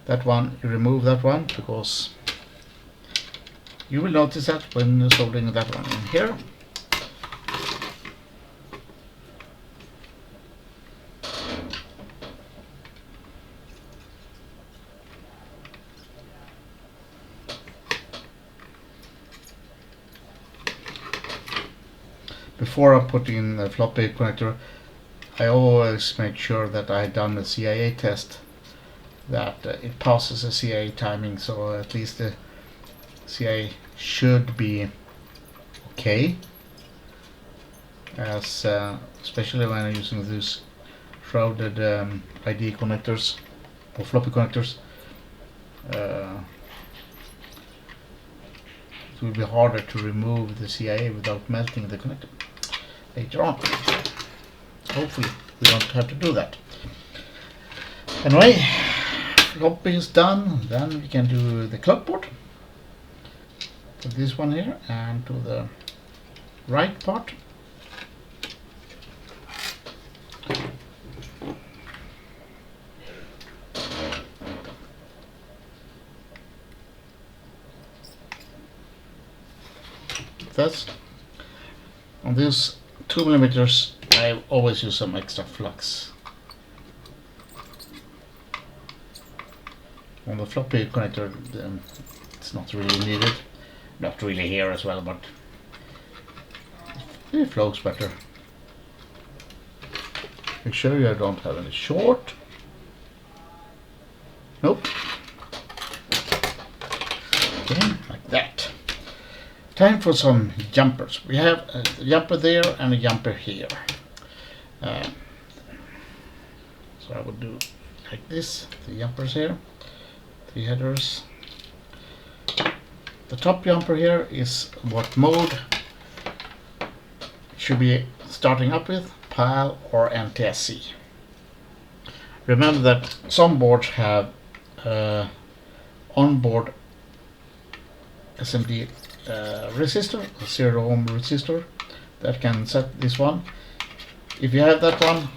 that one, you remove that one, because you will notice that when soldering that one in here. Before I put in the floppy connector, I always make sure that I done the CIA test, that it passes the CIA timing, so at least the CIA should be okay, as especially when I'm using these shrouded ID connectors or floppy connectors. It will be harder to remove the CIA without melting the connector later on. Hopefully we don't have to do that. Anyway, floppy is done. Then we can do the clock port. Put this one here and to the right part. like this. On this 2mm, I always use some extra flux. On the floppy connector, it's not really needed. Not really here as well, but it flows better. Make sure you don't have any short. Nope. Okay, like that. Time for some jumpers. We have a jumper there and a jumper here. So I would do like this. The jumpers here, 3 headers. The top jumper here is what mode should be starting up with, PAL or NTSC. Remember that some boards have onboard SMD resistor, a 0 ohm resistor that can set this one. If you have that one,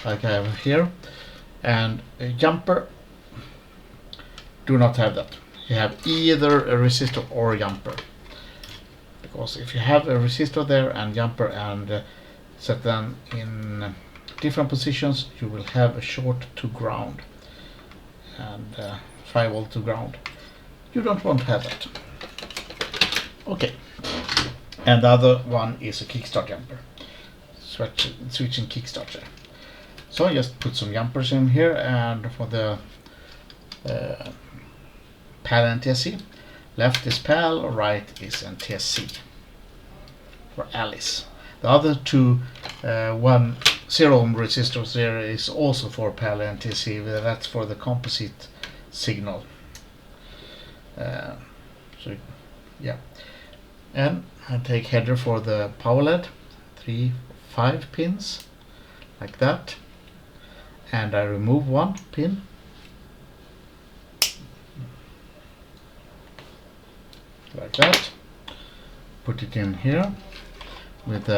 like I have here, and a jumper, do not have that. You have either a resistor or a jumper, because if you have a resistor there and jumper and set them in different positions, you will have a short to ground and 5 volt to ground. You don't want to have that. Okay, and the other one is a kickstart jumper, switching kickstarter. So I just put some jumpers in here, and for the PAL NTSC, left is PAL, right is NTSC for Alice. The other two 1 0 ohm resistors there is also for PAL NTSC. That's for the composite signal. So yeah, and I take header for the power LED, 3, 5 pins like that, and I remove 1 pin. Like that, put it in here with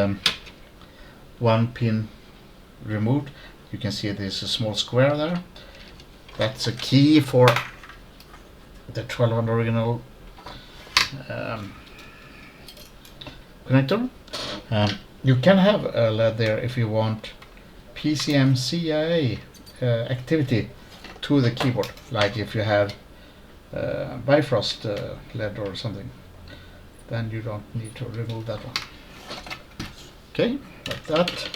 1 pin removed. You can see there's a small square there. That's a key for the 1200 original connector. You can have a LED there if you want PCMCIA activity to the keyboard, like if you have Bifrost LED or something, then you don't need to remove that one. Okay, like that.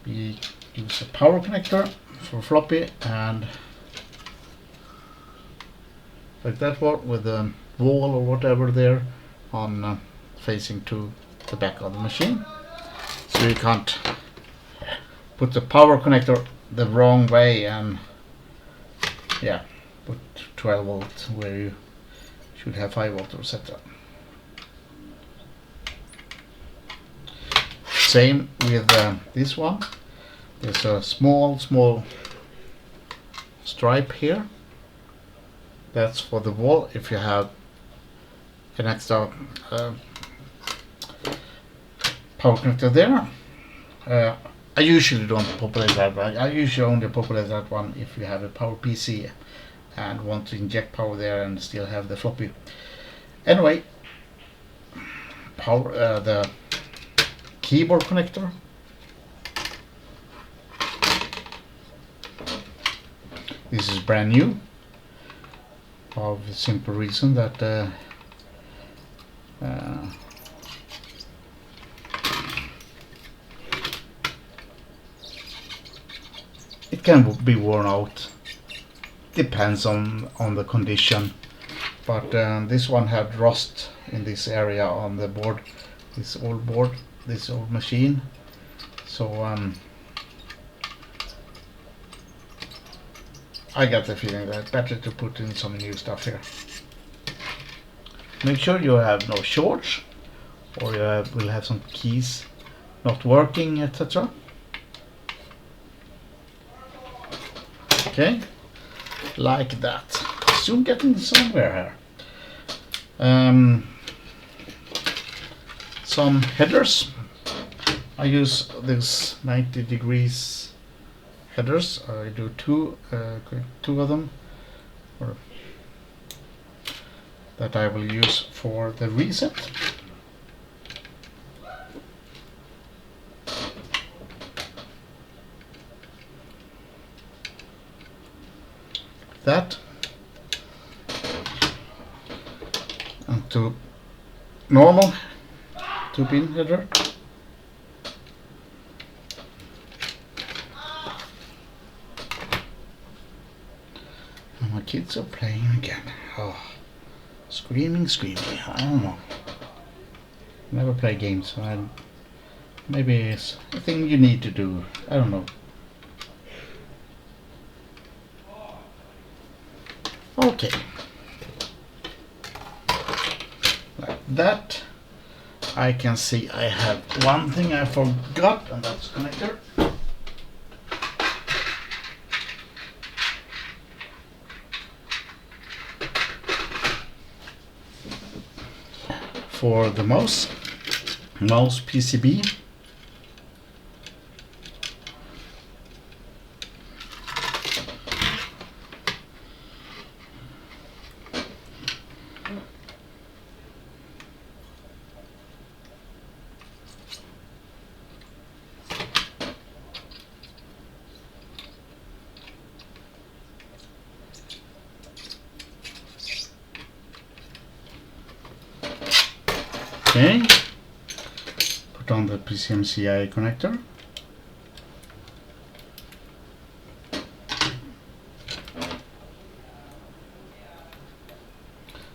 We use a power connector for floppy, and like that one with a wall or whatever there on facing to the back of the machine, so you can't put the power connector the wrong way and yeah, put 12 volt where you should have 5 volt, etc. Same with this one. There's a small stripe here. That's for the wall. If you have an extra power connector there, I usually don't populate that one. I usually only populate that one if you have a power PC and want to inject power there and still have the floppy. Anyway, power the keyboard connector. This is brand new, of the simple reason that it can be worn out, depends on the condition, but this one had rust in this area on the board, this old machine, so I got the feeling that it's better to put in some new stuff here. Make sure you have no shorts, or you will have some keys not working, etc. Okay, like that. Soon getting somewhere here. Some headers. I use this 90 degrees headers. I do two of them. that I will use for the reset. That and to normal 2-pin header. And my kids are playing again. Oh, screaming. I don't know. Never play games, so maybe it's a thing you need to do. I don't know. Okay. Like that. I can see I have one thing I forgot, and that's connector. For the mouse PCB. Okay, put on the PCMCI connector.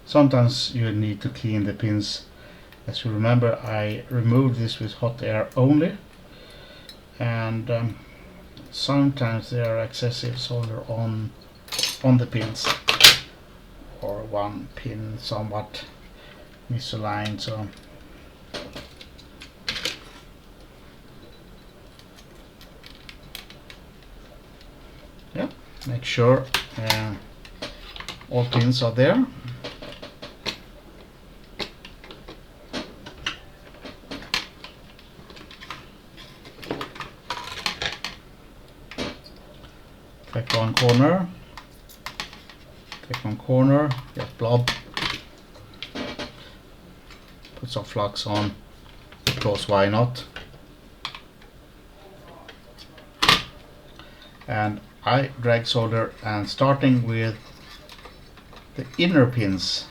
Sometimes you need to clean the pins. As you remember, I removed this with hot air only, and sometimes there are excessive solder on the pins, or one pin somewhat misaligned, so yeah, make sure all pins are there. Take one corner, get blob, put some flux on, because why not? And I drag solder, and starting with the inner pins,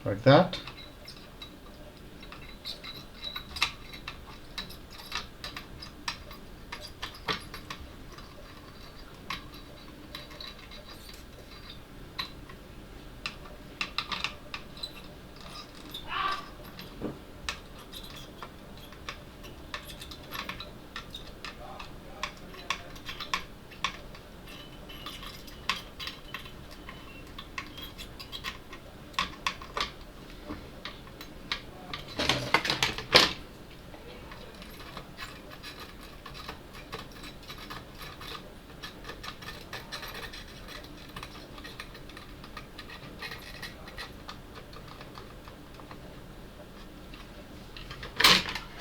like that.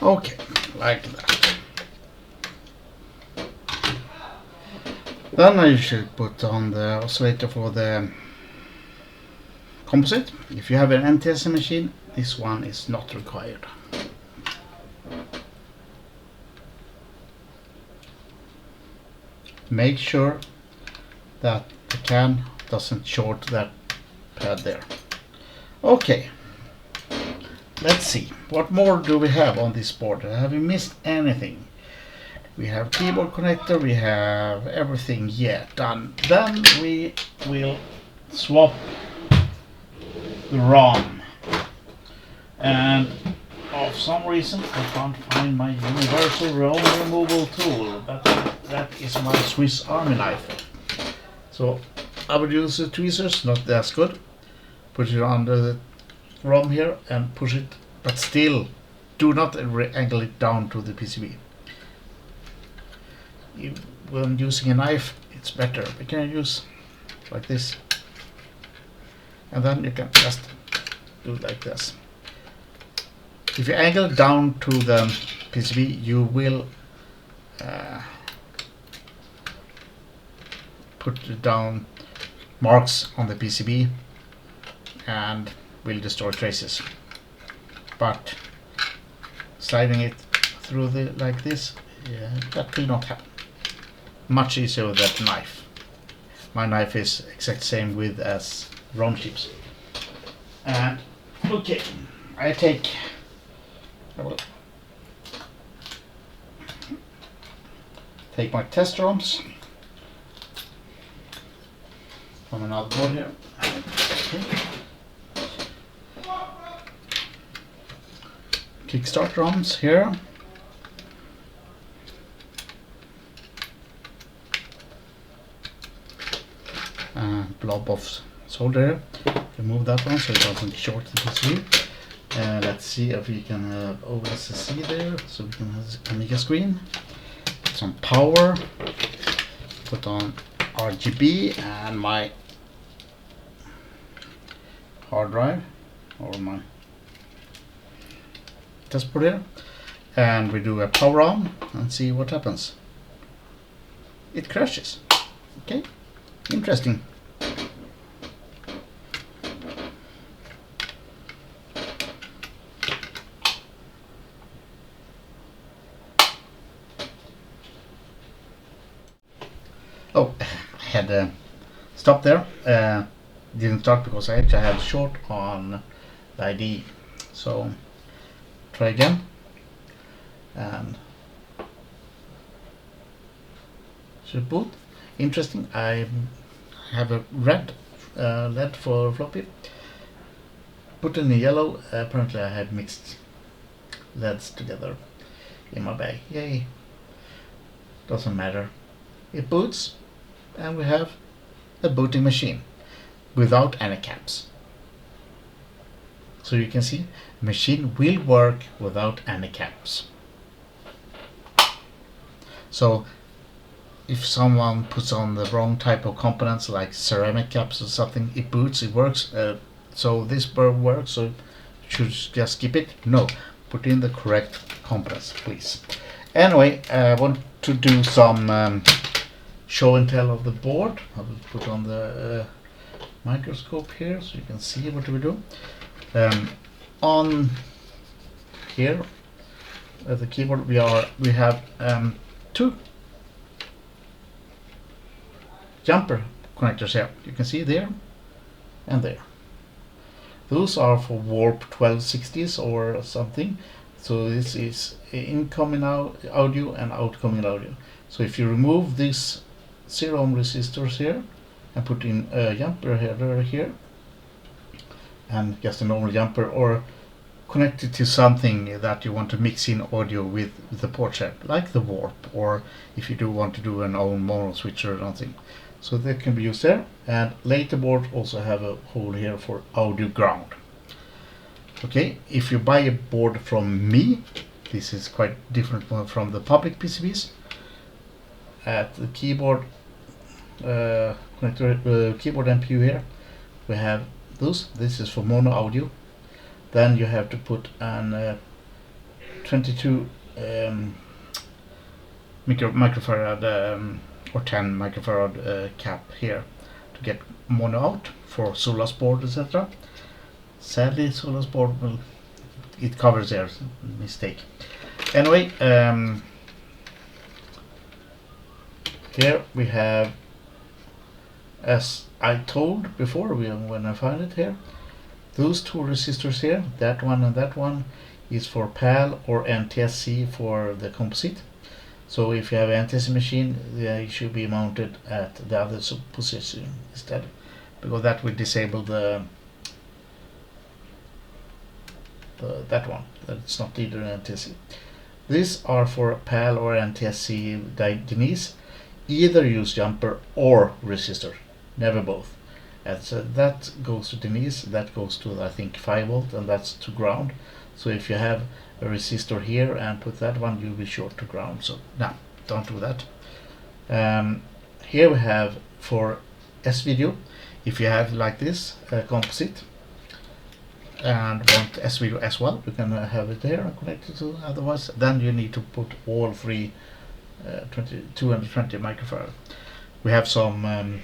Okay, like that. Then I should put on the oscillator for the composite. If you have an NTSC machine, this one is not required. Make sure that the can doesn't short that pad there. Okay. Let's see, what more do we have on this board? Have we missed anything? We have keyboard connector, we have everything done. Then we will swap the ROM. And of some reason I can't find my universal ROM removal tool. That is my Swiss Army knife. So I would use the tweezers, not as good. Put it under the ROM here and push it, but still do not angle it down to the PCB. When using a knife, it's better. We can use like this, and then you can just do it like this. If you angle it down to the PCB, you will put down marks on the PCB and will destroy traces. But sliding it through like this, that will not happen. Much easier with that knife. My knife is exact same width as round chips. And okay, I take my test ROMs from another board here. Okay. Kickstart ROMs here. Blob of solder. Remove that one so it doesn't short the PCB. Let's see if we can have OSSC there, so we can have the Amiga screen. Put some power. Put on RGB and my hard drive or my test board here, and we do a power on and see what happens. It crashes. Okay, interesting. Oh, I had stopped there. Didn't start because I actually had short on the ID. So try again, and should boot. Interesting. I have a red LED for floppy. Put in the yellow. Apparently, I had mixed LEDs together in my bag. Yay! Doesn't matter. It boots, and we have a booting machine without any caps. So you can see, machine will work without any caps. So if someone puts on the wrong type of components like ceramic caps or something, it boots, it works. So this bird works, so should just skip it? No, put in the correct components, please. Anyway, I want to do some show and tell of the board. I will put on the microscope here so you can see what we do. On here at the keyboard we have two jumper connectors here. You can see there and there. Those are for warp 1260s or something. So this is incoming audio and outgoing audio. So if you remove these 0 ohm resistors here and put in a jumper header here and just a normal jumper, or connect it to something that you want to mix in audio with the port set, like the warp, or if you do want to do an own mono switcher or something. So that can be used there. And later board also have a hole here for audio ground. Okay, if you buy a board from me, this is quite different from the public PCBs. At the keyboard connector, keyboard MPU here, we have those. This is for mono audio. Then you have to put an 22 microfarad or 10 microfarad cap here to get mono out for Solas board, etc. Sadly, Solas board it covers there, mistake. Anyway, here we have, as I told before when I found it here, those two resistors here, that one and that one, is for PAL or NTSC for the composite. So if you have an NTSC machine, they should be mounted at the other position instead, because that will disable that one. That's not either an NTSC. These are for PAL or NTSC Denise. Either use jumper or resistor, never both. And so that goes to Denise, that goes to I think 5 volt, and that's to ground. So if you have a resistor here and put that one, you'll be short to ground. So no, don't do that. Here we have for S-video, if you have like this composite and want S-video as well, you can have it there and connect it to. Otherwise, then you need to put all three 220 microfarad. We have some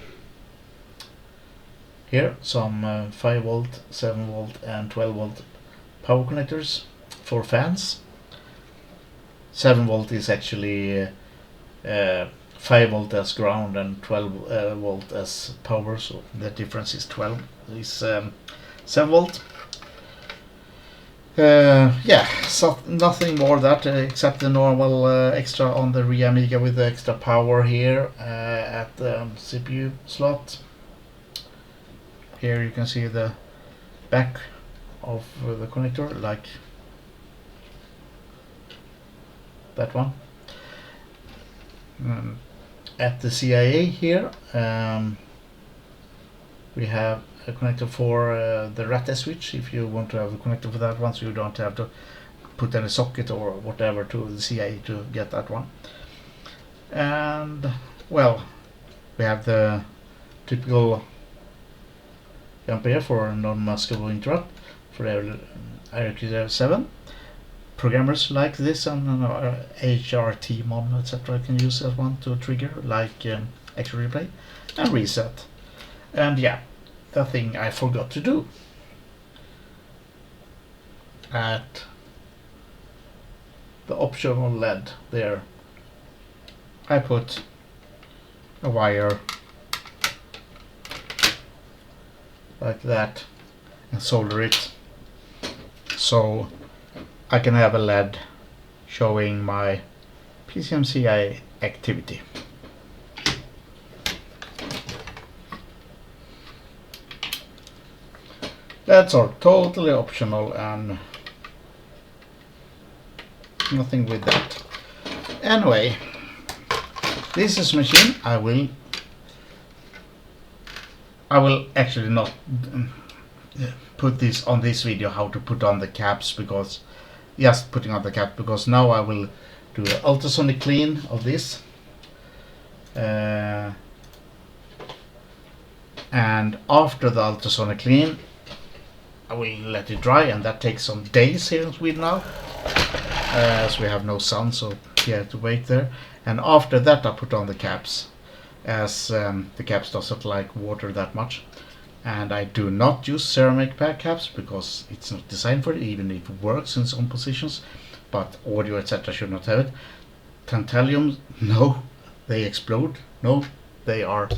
here some 5 volt, 7 volt and 12 volt power connectors for fans. 7 volt is actually 5 volt as ground and 12 volt as power, so the difference is 12 is 7 volt. Yeah, so nothing more that except the normal extra on the ReAmiga with the extra power here at the CPU slot. Here you can see the back of the connector, like that one. At the CIA here we have a connector for the RAT switch, if you want to have a connector for that one, so you don't have to put any socket or whatever to the CIA to get that one. And well, we have the typical ampere for non-maskable interrupt for IRQ 7. Programmers like this and HRT mon etc. can use that one to trigger, like extra replay and reset. And yeah, the thing I forgot to do at the optional LED there, I put a wire like that and solder it so I can have a LED showing my PCMCI activity. That's all totally optional and nothing with that. Anyway, this is a machine I will actually not put this on this video how to put on the caps, because just putting on the cap, because now I will do an ultrasonic clean of this and after the ultrasonic clean I will let it dry, and that takes some days here in Sweden now as we have no sun, so you have to wait there. And after that I put on the caps, as the caps doesn't like water that much, and I do not use ceramic back caps because it's not designed for it, even if it works in some positions, but audio etc. should not have it. Tantalum, no, they explode. No, they are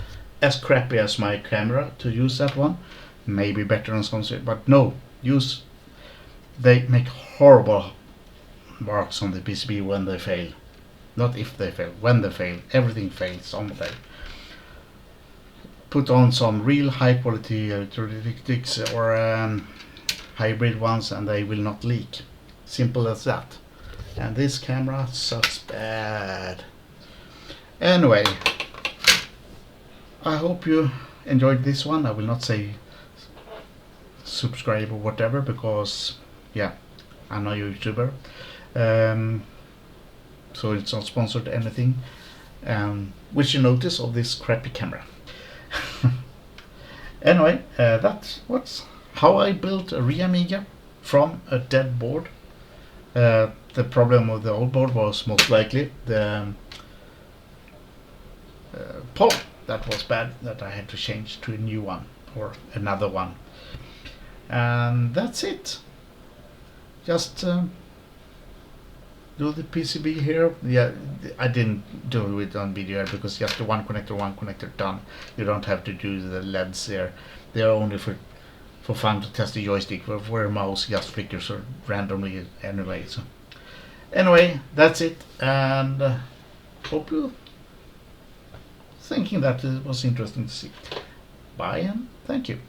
as crappy as my camera to use that one. Maybe better on some, but no, they make horrible marks on the PCB when they fail. Not if they fail, when they fail. Everything fails on the day. Put on some real high quality electrolytics or hybrid ones and they will not leak. Simple as that. And this camera sucks bad. Anyway, I hope you enjoyed this one. I will not say subscribe or whatever, because yeah, I'm not a YouTuber, so it's not sponsored anything, which you notice of this crappy camera. Anyway, that's how I built a ReAmiga from a dead board. The problem with the old board was most likely the power. That was bad, that I had to change to a new one or another one. And that's it. Just do the PCB here. Yeah, I didn't do it on video because just the one connector done. You don't have to do the LEDs there. They are only for fun to test the joystick, where a mouse just flickers or randomly anyway. So anyway, that's it, and hope you thinking that it was interesting to see. Bye and thank you.